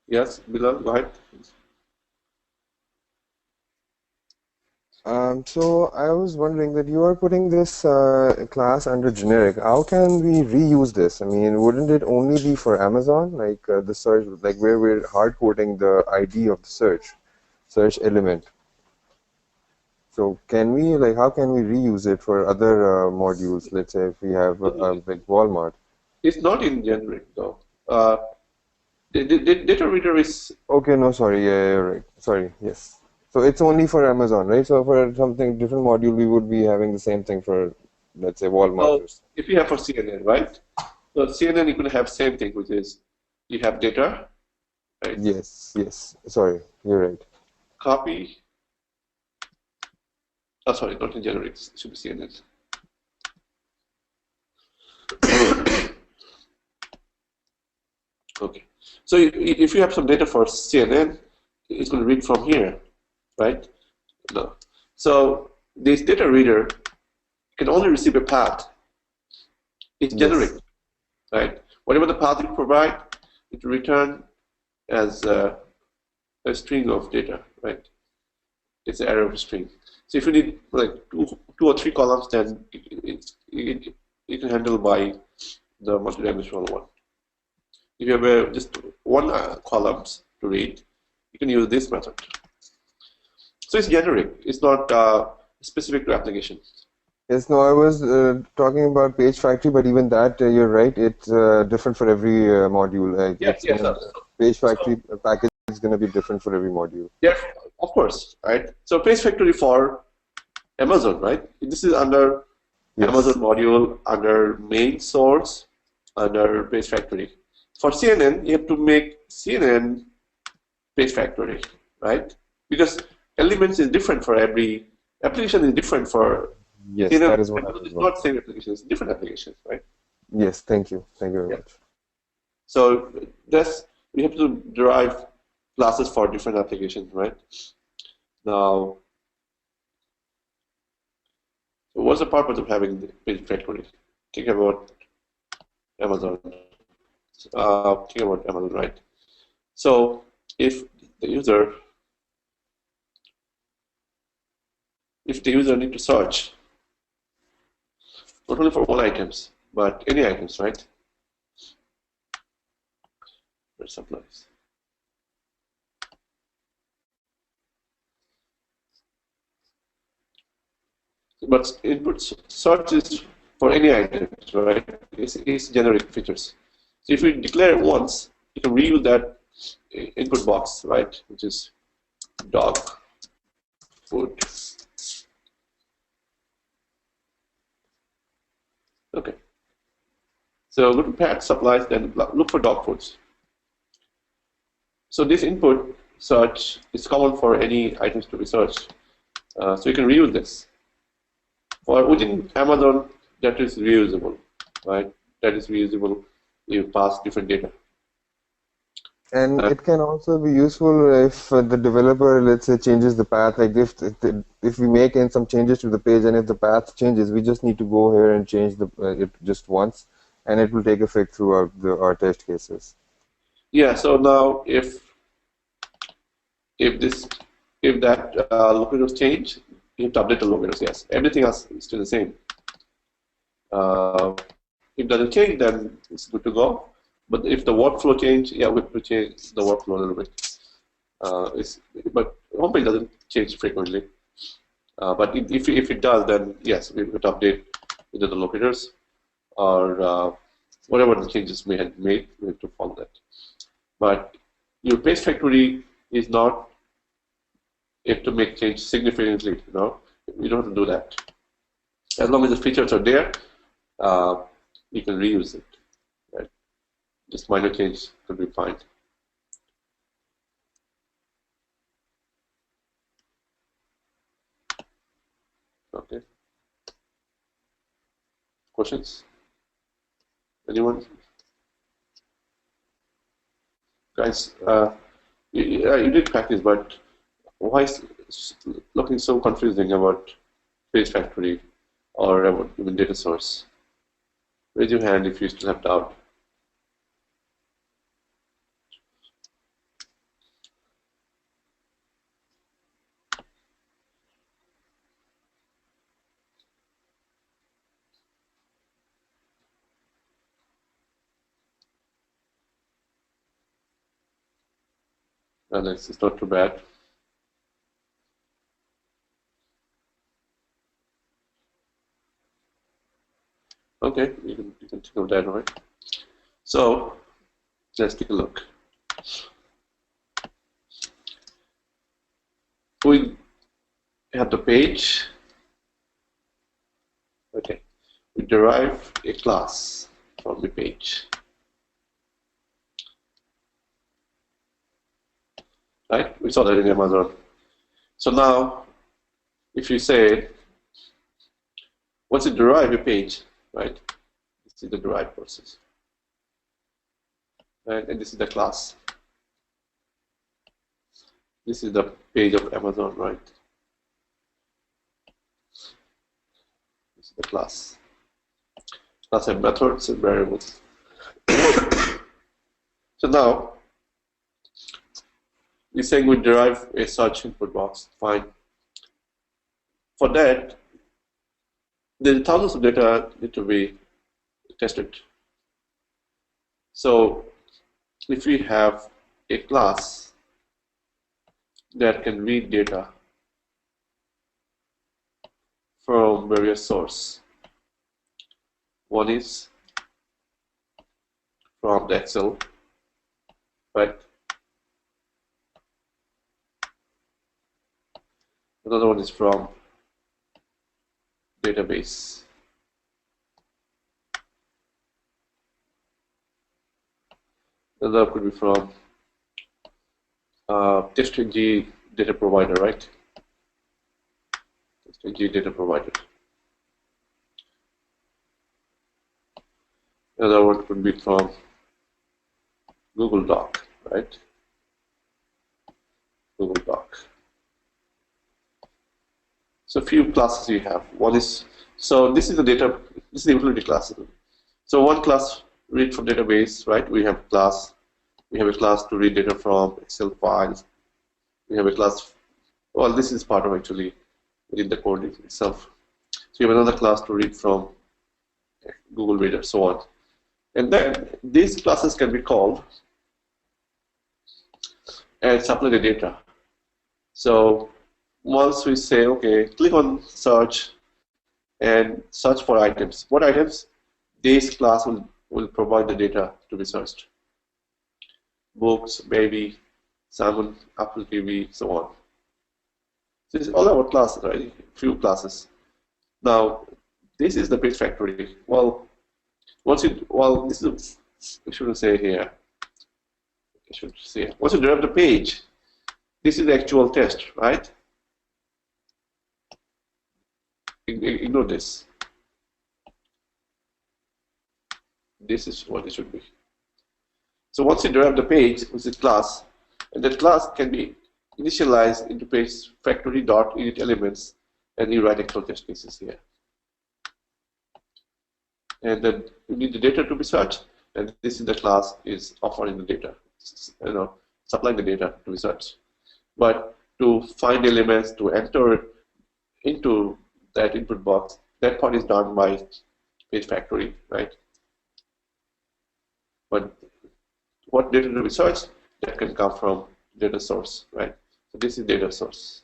Yes, Bilal, go ahead. So I was wondering that you are putting this class under generic. How can we reuse this? I mean, wouldn't it only be for Amazon, like the search, like where we're hard coding the ID of the search element? So can we, like, how can we reuse it for other modules? Let's say if we have like Walmart. It's not in generic though. The data reader is Okay, no, sorry, yeah, you're right. Sorry, yes. So it's only for Amazon, right? So for something different module, we would be having the same thing for, let's say, Walmart. so if you have for CNN, right? So CNN you can have same thing, which is you have data, right? Yes, yes. Sorry, you're right. Copy. Oh, sorry, not in generic. It should be CNN. Okay. So if you have some data for CNN, it's going to read from here, right? No. So this data reader can only receive a path. It's generic, Yes. right? Whatever the path you provide, it will return as a string of data, right? It's an array of string. So if you need like two or three columns, then it can handle by the multi-dimensional one. If you have just one columns to read, you can use this method. So it's generic. It's not specific to applications. Yes, no, I was talking about Page Factory, but even that, you're right, it's different for every module. Like Yes, it's yes. going Page So Factory package is going to be different for every module. yeah, of course, right? So Page Factory for Amazon, right? This is under Amazon Yes. module, under main source, under Page Factory. For CNN, you have to make CNN Page Factory, right? Because elements is different for every application is different for Yes, CNN. that is what I Amazon was is not wondering. same application; it's different applications, right? Yes, thank you. Thank you very Yeah. much. So that's we have to derive classes for different applications, right? Now, what's the purpose of having the Page Factory? Think about Amazon. Think about Amazon, right? So if the user need to search not only for all items but any items, right? For supplies. But input search is for any items, right? It's generic features. So if you declare it once, you can reuse that input box, right? Which is dog food. Okay. So go to pet supplies, then look for dog foods. So this input search is common for any items to be searched. So you can reuse this. For within Amazon, that is reusable, right? That is reusable. You pass different data. And Uh, it can also be useful if the developer, let's say, changes the path. Like if we make in some changes to the page, and if the path changes, we just need to go here and change the it just once, and it will take effect throughout our test cases. yeah. So now, if this if that locators change, you have to update the locators. Yes, everything else is still the same. If it doesn't change, then it's good to go. But if the workflow change, yeah, we have to change the workflow a little bit. But homepage doesn't change frequently. But if it does, then yes, we would update either the locators or whatever the changes may have made, we have to follow that. But your page factory is not if to make change significantly, you don't have to do that. As long as the features are there, uh, you can reuse it. Right? Just minor change could be fine. Okay. Questions? Anyone? Guys, you did practice, but why is looking so confusing about page factory or about even data source? Raise your hand if you still have doubt. And it's not too bad. Okay, you can think of that, right? So let's take a look. We have the page. Okay, we derive a class from the page, right? We saw that in Amazon. So now, if you say, once you derive a page, right? This is the derive process, right? And this is the class. This is the page of Amazon, right? This is the class. Class have methods and variables. So now, we're saying we derive a search input box. Fine. For that, the thousands of data need to be tested. So if we have a class that can read data from various sources, one is from the Excel, right? Another one is from database. Another could be from TestNG data provider, right? TestNG data provider. Another one could be from Google Doc, right? Google Doc. So few classes you have. One is, so this is the data, this is the utility class. So one class read from database, right? We have a class to read data from Excel files. We have a class, well, this is part of actually within the code itself. So you have another class to read from Google Reader, so on. And then these classes can be called and supply the data. So once we say, okay, click on search and search for items. What items? This class will provide the data to be searched. Books, baby, salmon, Apple TV, so on. So this is all about classes, right? Few classes. Now, this is the page factory. Well, this is, I shouldn't say here. I should say, once you derive the page, this is the actual test, right? Ignore this. This is what it should be. So once you derive the page, which is class, and that class can be initialized into page factory dot init elements, and you write actual test cases here. And then you need the data to be searched, and this is the class is offering the data, supplying the data to be searched. But to find elements to enter into that input box, that part is done by page factory, right? But what data to be searched, that can come from data source, right? So this is data source.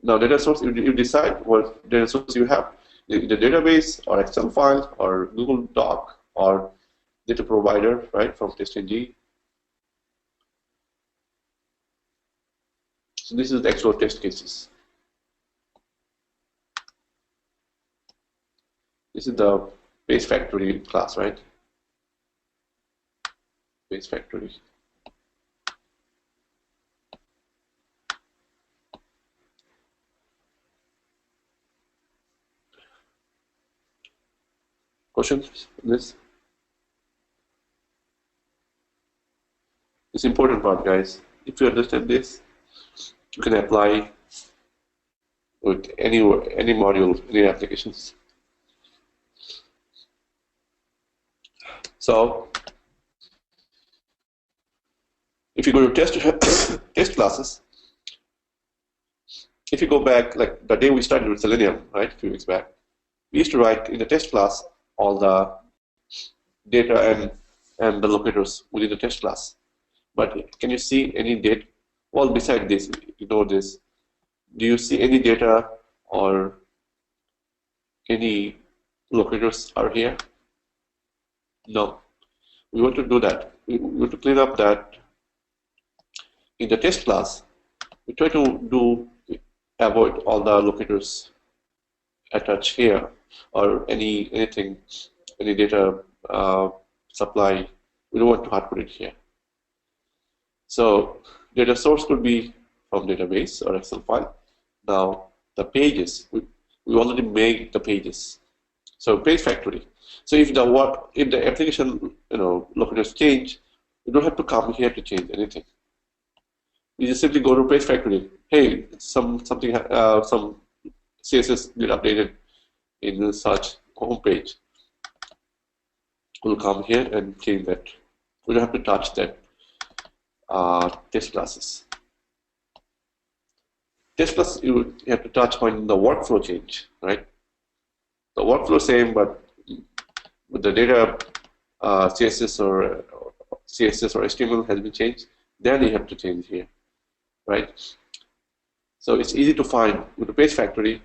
Now data source, you decide what data source you have, the database or Excel file or Google Doc or data provider, right, from TestNG. So this is the actual test cases. This is the base factory class, right? Base factory. Questions on this? It's important part, guys. If you understand this, you can apply with any module, any applications. So if you go to test test classes, if you go back like the day we started with Selenium, right, a few weeks back, we used to write in the test class all the data and the locators within the test class. But can you see any data? Well, beside this, ignore this. Do you see any data or any locators are here? No. We want to do that. We want to clean up that in the test class. We try to avoid all the locators attached here or anything, any data supply. We don't want to hard code it here. So data source could be from database or Excel file. Now the pages, we already made the pages. So page factory. So if the application locators change, you don't have to come here to change anything. You just simply go to page factory. Hey, some CSS get updated in the search homepage. We'll come here and change that. We don't have to touch that test classes. Test class you have to touch when the workflow change, right? The workflow same, but with the data CSS or HTML has been changed, then you have to change here, right? So it's easy to find with the page factory.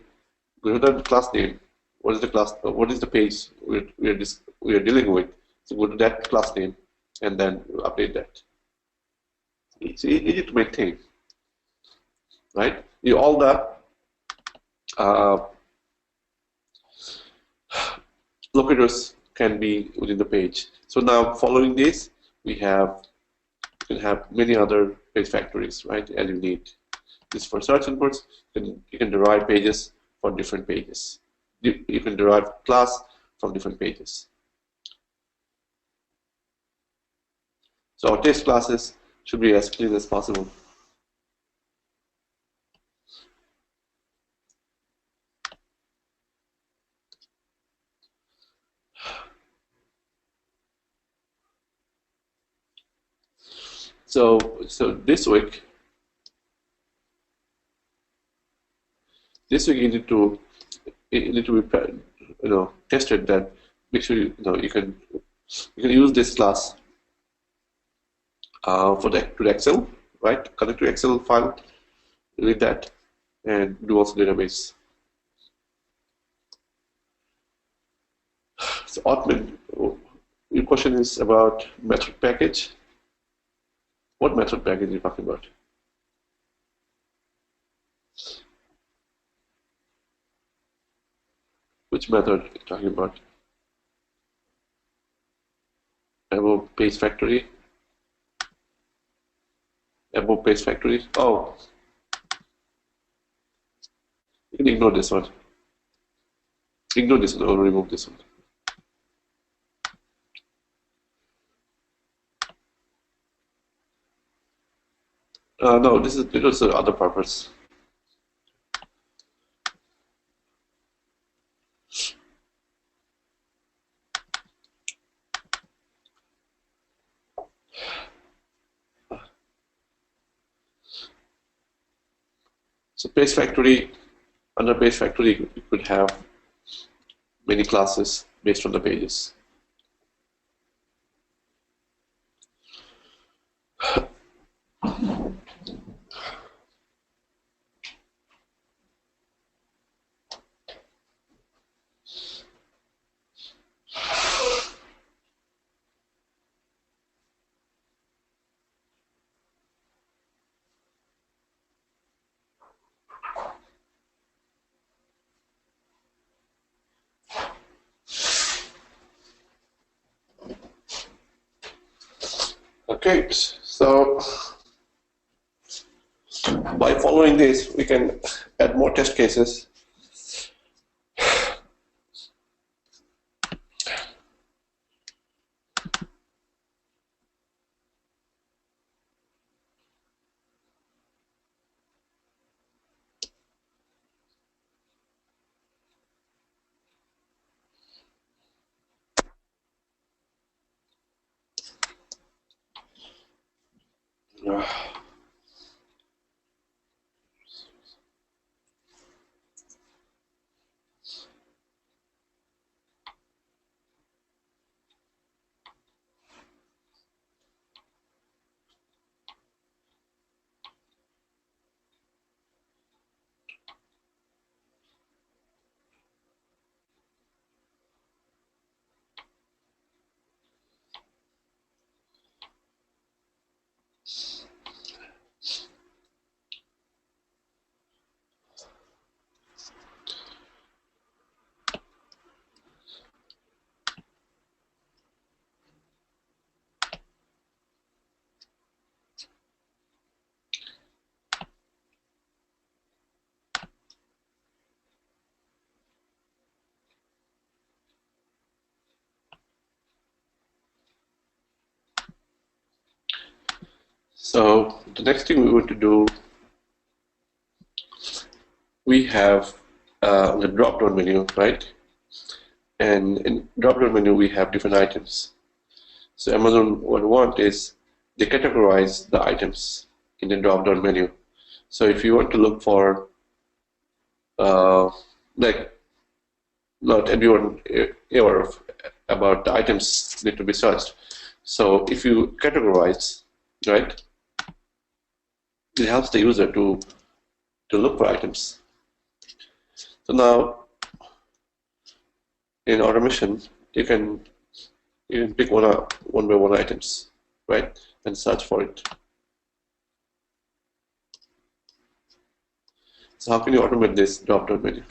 Go to the class name. What is the class? What is the page we are dealing with? So go to that class name and then update that. It's easy to maintain, right? All the locators can be within the page. So now following this, you can have many other page factories, right? As you need. This for search inputs, you can derive pages for different pages. You can derive class from different pages. So our test classes should be as clean as possible. So this week you need to be tested that make sure you can use this class to the Excel, right? Connect to Excel file, read that, and do also database. So admin, your question is about method package. What method package are you talking about? Which method are you talking about? Above page factory. Above page factory. Oh, you can ignore this one. Ignore this one or remove this one. No, this is the other purpose. So page factory, under page factory, you could have many classes based on the pages. Okay, so by following this, we can add more test cases. So the next thing we want to do, we have the drop-down menu, right? And in drop-down menu, we have different items. So Amazon what want is they categorize the items in the drop-down menu. So if you want to look for uh, like not everyone aware of about the items need to be searched. So if you categorize, right, it helps the user to look for items. So now in automation, you can pick one by one items, right, and search for it. So how can you automate this drop-down menu?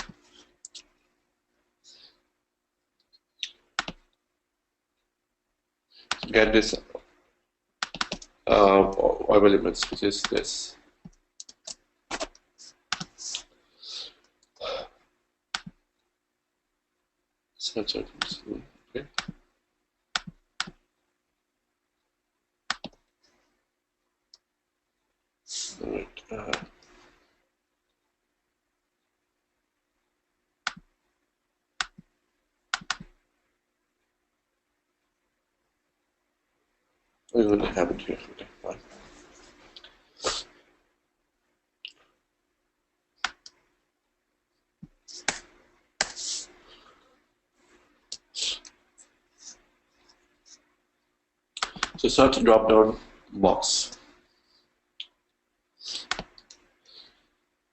Get this web elements, which is this. Search items. Okay. All right. We will have it here. Okay, fine. So search drop-down box,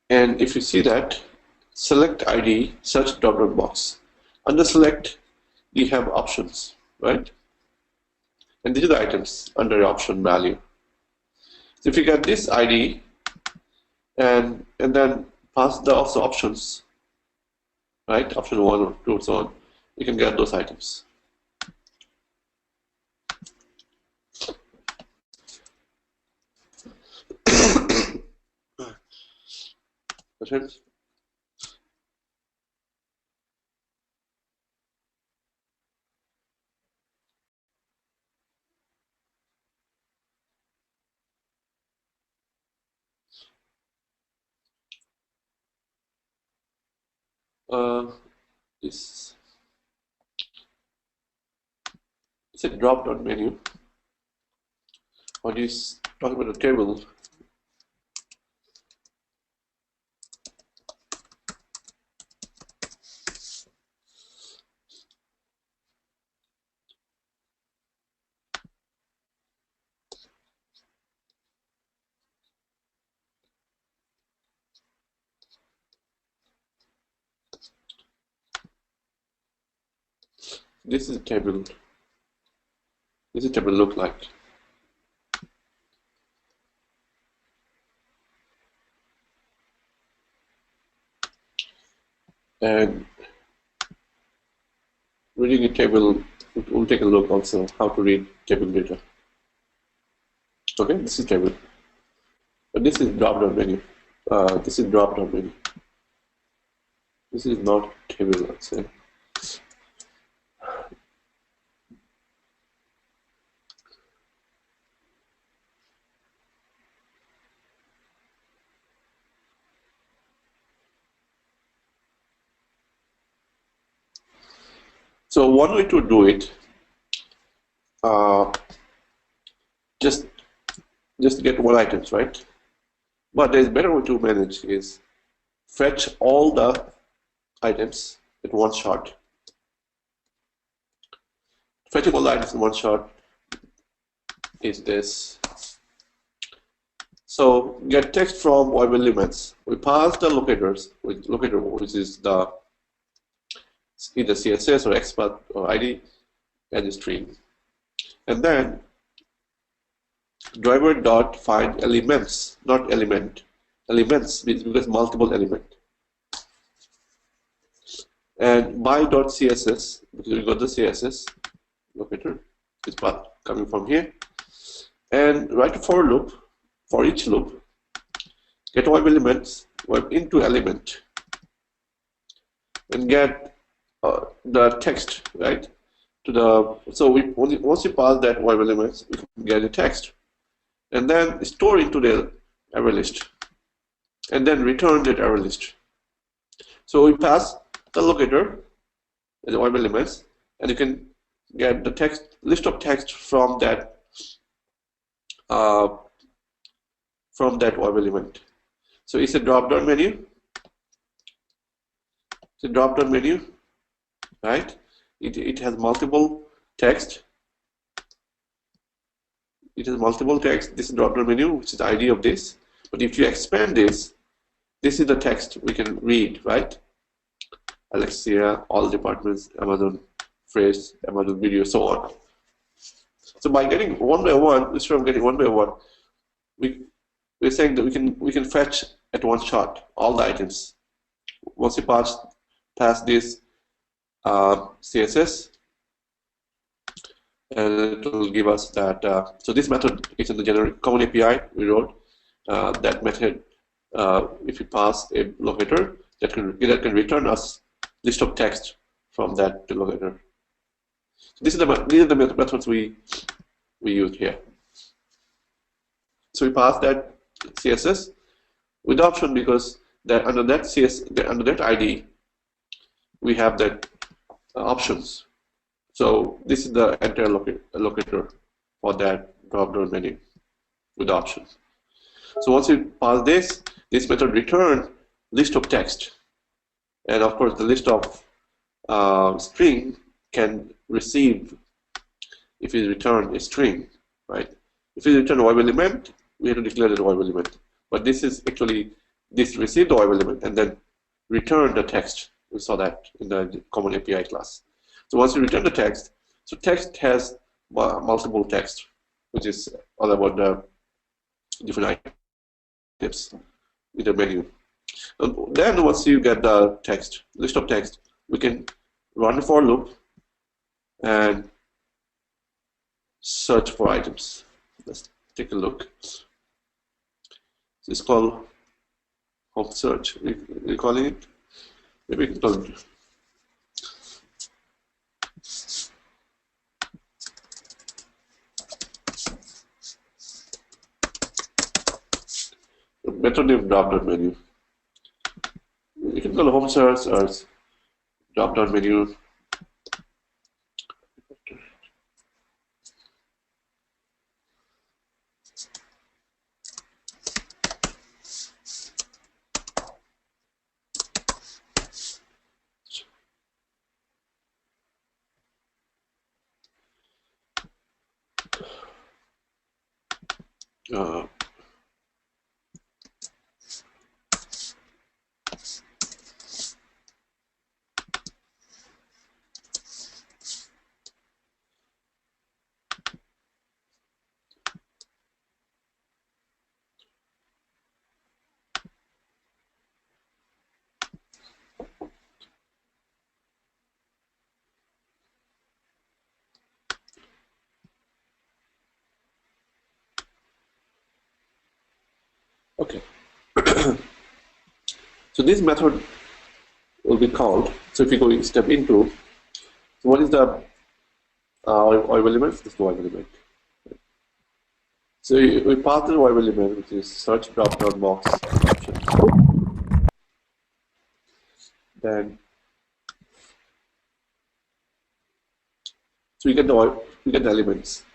and if you see that, select ID, search drop-down box. Under select, you have options, right? And these are the items under option value. So if you get this ID and then pass the also options, right? Option 1 or 2 or so on, you can get those items. Questions? Uh, this it's a drop-down menu. When you talk about a table, this is a table. This is a table look like. And reading a table, we'll take a look also how to read table data. Okay, this is table. But this is drop down menu. This is drop down menu. This is not table, let's say. So one way to do it, uh, just get one items, right? But there's a better way to manage is fetch all the items in one shot. Fetching all the items in one shot is this. So get text from web elements. We pass the locators, which is the either CSS or XPath or ID as a string, and then driver dot find elements, not element. Elements because multiple element. And my dot CSS, because we got the CSS locator, is path coming from here. And write a for loop for each loop. Get web elements, web into element, and get the text, right? To the so we once you pass that web elements, we can get a text, and then store into the array list, and then return that array list. So we pass the locator as web elements, and you can get the text list of text uh, from that web element. So it's a drop-down menu. It's a drop-down menu, right? It has multiple text. It has multiple text. This is drop-down menu, which is the ID of this. But if you expand this, this is the text we can read, right? Alexia, all departments, Amazon Fresh, Amazon Video, so on. So by getting one by one, instead of getting one by one, we're saying that we can fetch at one shot all the items. Once you pass this CSS, and it will give us that. So this method is in the generic common API we wrote. That method, if you pass a locator, that can return us list of text from that locator. So these are the methods we used here. So we pass that CSS with option because that under that ID we have that options. So this is the entire locator for that drop-down menu with options. So once you pass this method return list of text, and of course the list of string can receive if you return a string, right? If you return a web element, we have to declare the web element. But this is actually this receive the web element and then return the text. We saw that in the common API class. So once you return the text, so text has multiple text, which is all about the different items in the menu. And then once you get the text, list of text, we can run a for loop and search for items. Let's take a look. It's called home search. We're calling it. Maybe we can call it. Better name drop-down menu. You can call home search or drop-down menu. Uh, Okay. So this method will be called. So if you go step into, so what is the oil element? This is the oil element. So we pass the oil element, which is search drop-down box options. Then so we get the oil, we get the elements.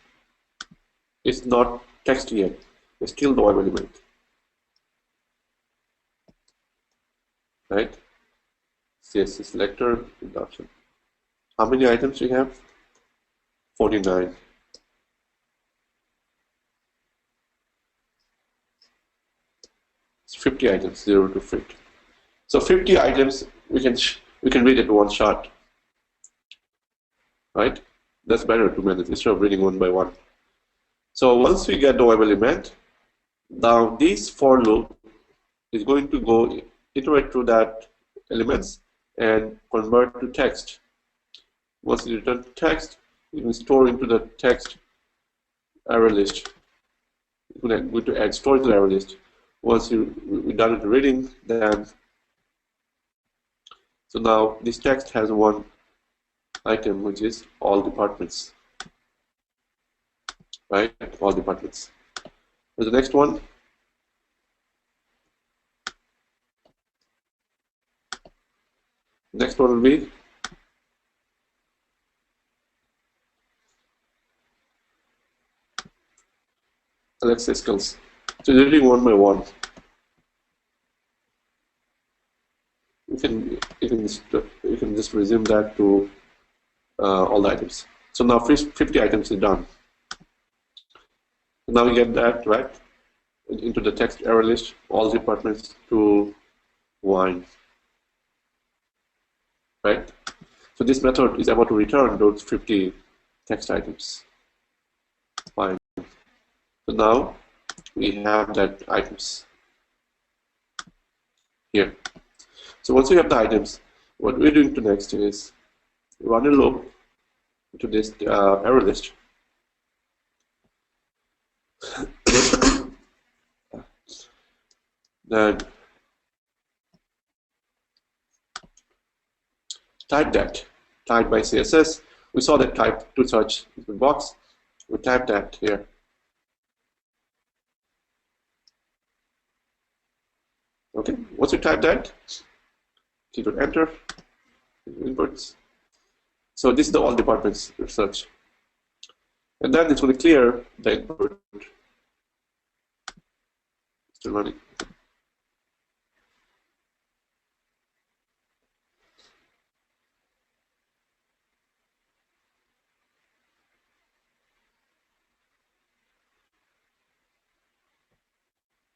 It's not text yet. It's still the oil element, right? CSS selector in the option. How many items we have? 49. It's 50 items, 0 to 50. So 50 items we can read at one shot, right? That's better to manage instead of reading one by one. So once we get the web element, now this for loop is going to go iterate through that elements and convert to text. Once it returns text, it will store into the text array list. We're going to add storage to the array list. Once we're done with the reading, then so now this text has one item which is all departments, right? All departments. So the next one, will be Alexa skills. So reading one by one. You can just resume that to all the items. So now 50 items is done. Now we get that right into the text array list, all departments to wine, right? So this method is about to return those 50 text items. Fine. So now we have that items here. So once we have the items, what we're doing to next is run a loop to this array list. Then type that, type by CSS. We saw that type to search the box. We type that here. Okay, once you type that, keyboard enter, inputs. So this is the all departments search. And then it's going to clear the input. Still running.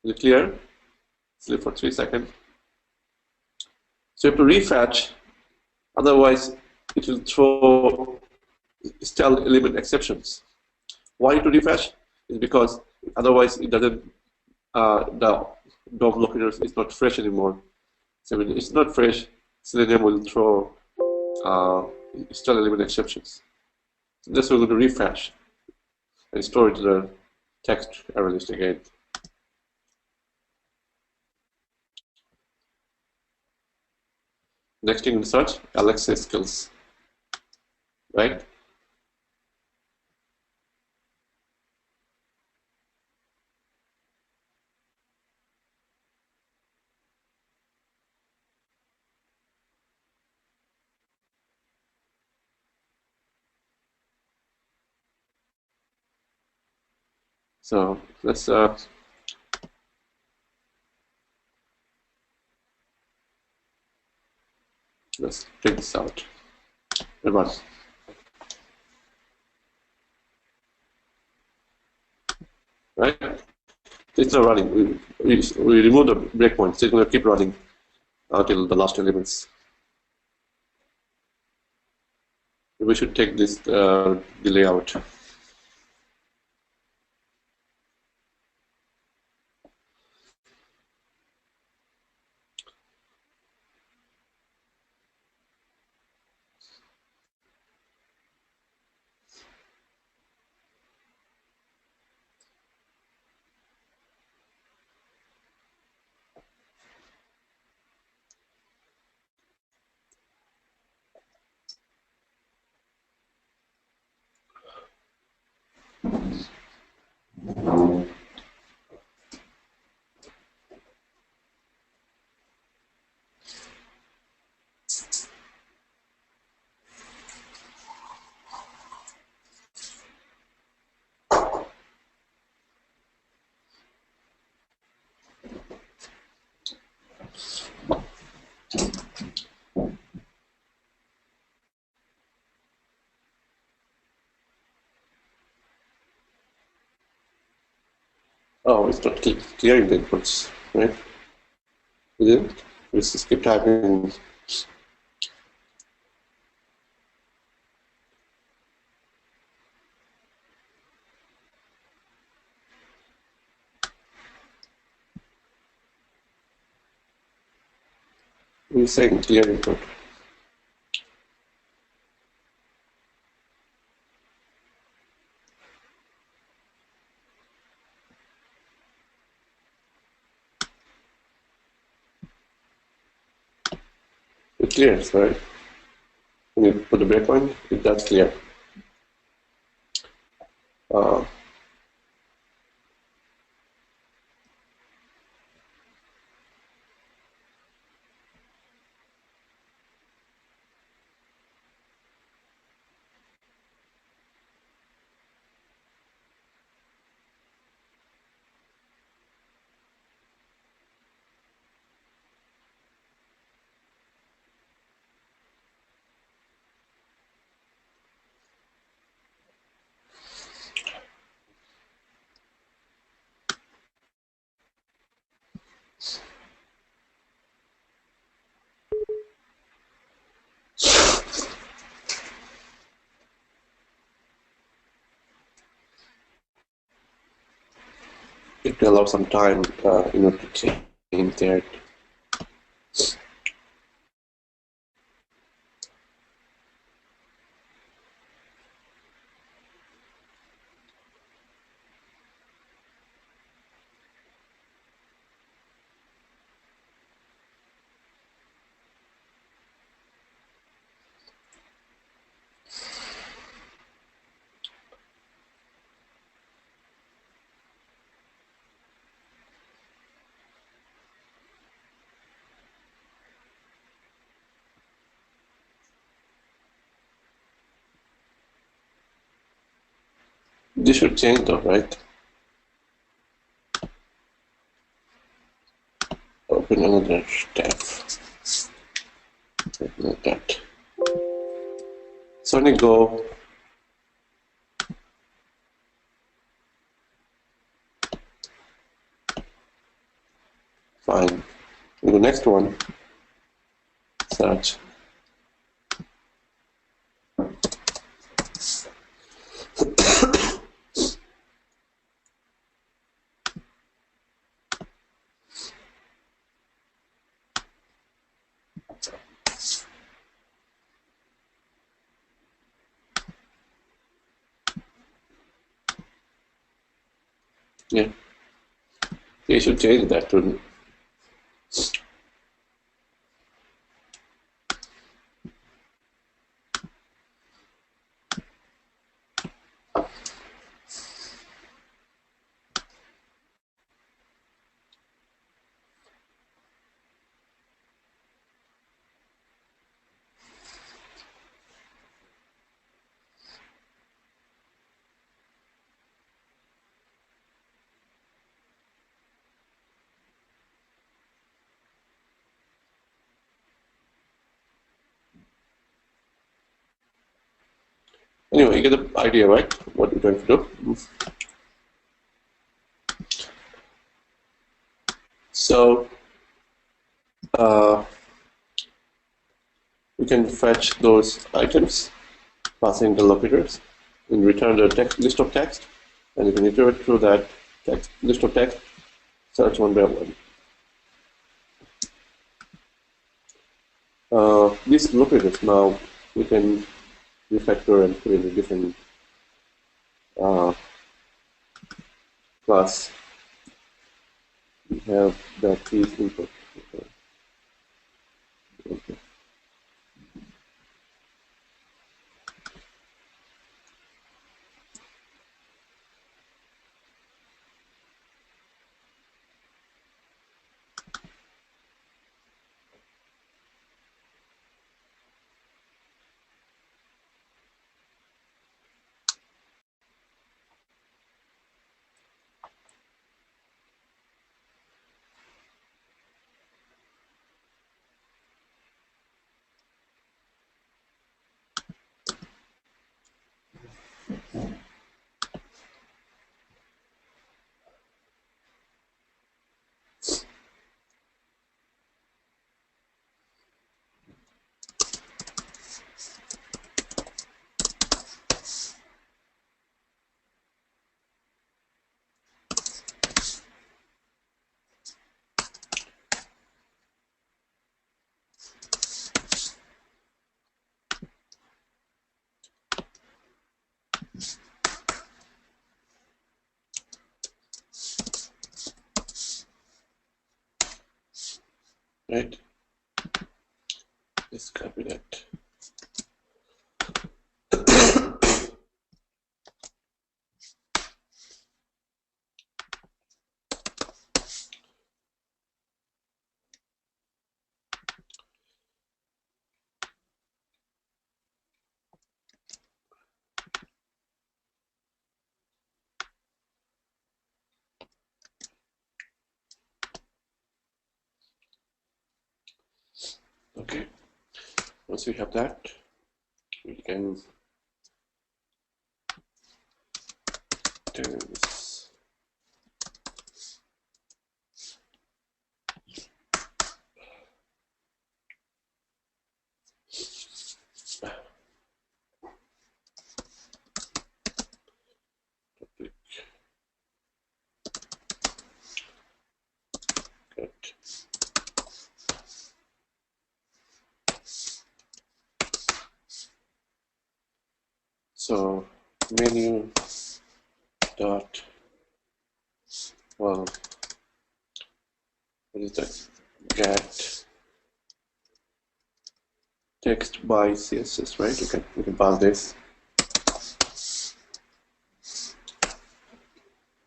Is it clear? Sleep for 3 seconds. So you have to refetch, otherwise it will throw still element exceptions. Why to refetch? Is because otherwise it doesn't, the DOM locator is not fresh anymore. So when it's not fresh, Selenium will throw still element exceptions. So this we're going to refresh and store it to the text array list again. Next thing in search, Alexa skills, right? So let's take this out and run. Right? It's not running. We remove the breakpoint, so it's going to keep running until the last elements. We should take this delay out. Oh, it's not clearing the inputs, right? Is it? We just keep typing. We're saying clear input. It clears, right? When you put the breakpoint, it does clear. Uh, it will allow some time, to change that. This should change though, right? Open another tab. Like that. Sony Go. Fine. The next one. Search. Yeah. You should change that to. Anyway, you get the idea, right? What we're going to do. So uh, we can fetch those items, passing the locators, and return the text list of text, and you can iterate through that text list of text, search one by one. These locators now we can refactor and put in a different uh, class. We have the keys input. Okay. right? Let's copy that. Okay, once we have that, we can do this. Good. So menu dot, well, what is that? Get text by CSS, right? We can pass this.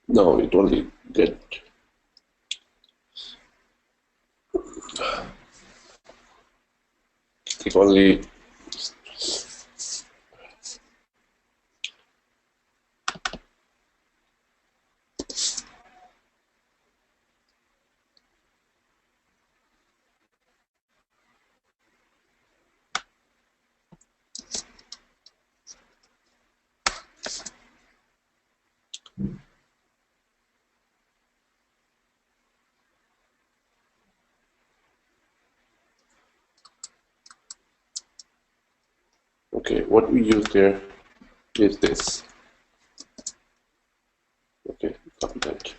No, it only get. It only. Okay, what we use there is this. Okay, copy that.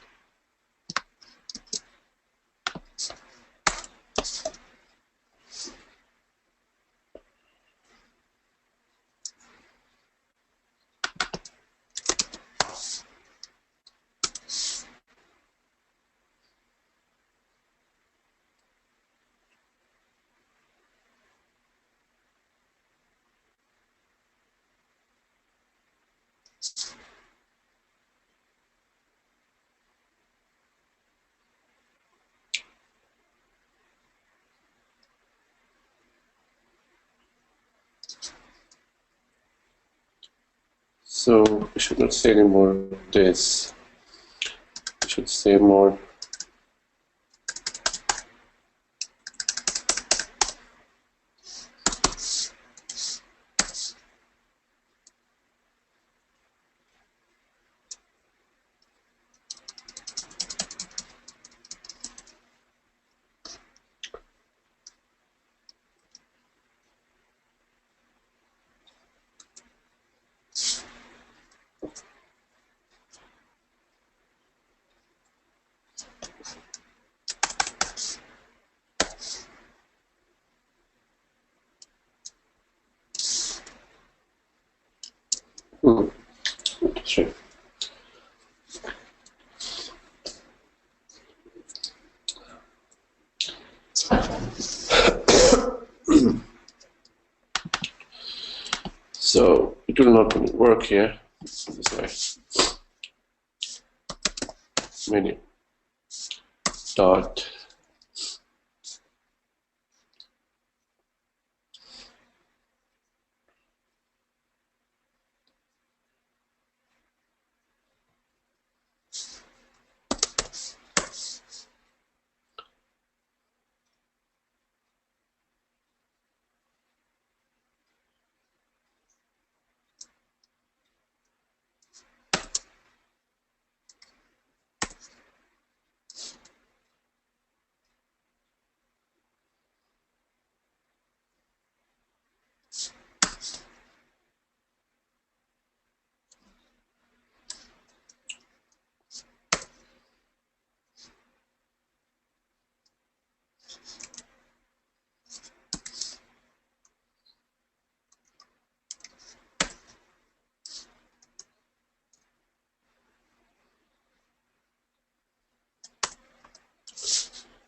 So we should not say anymore this. We should say more. Hmm. Interesting. So it will not work here. This way. Menu dot.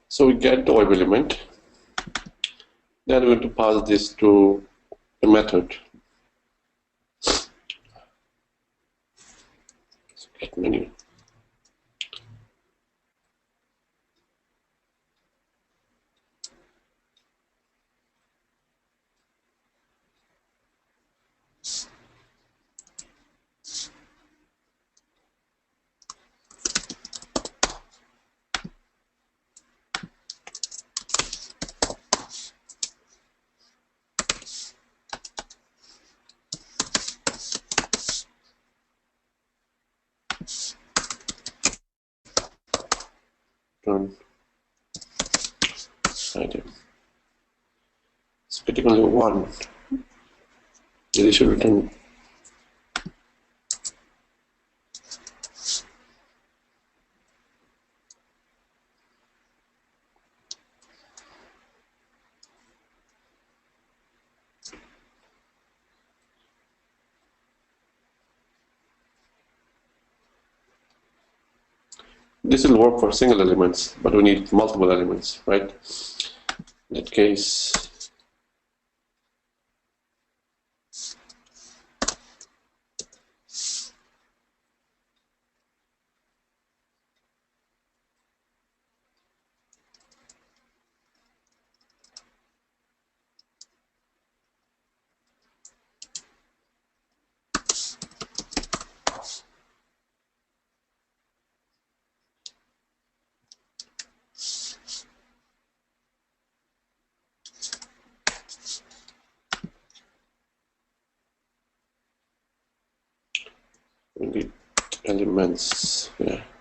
So we get the web element. Then we're going to pass this to a method. Get menu. Run. Item. It's getting only one. It should return. This will work for single elements, but we need multiple elements, right? In that case, we need elements. Yeah.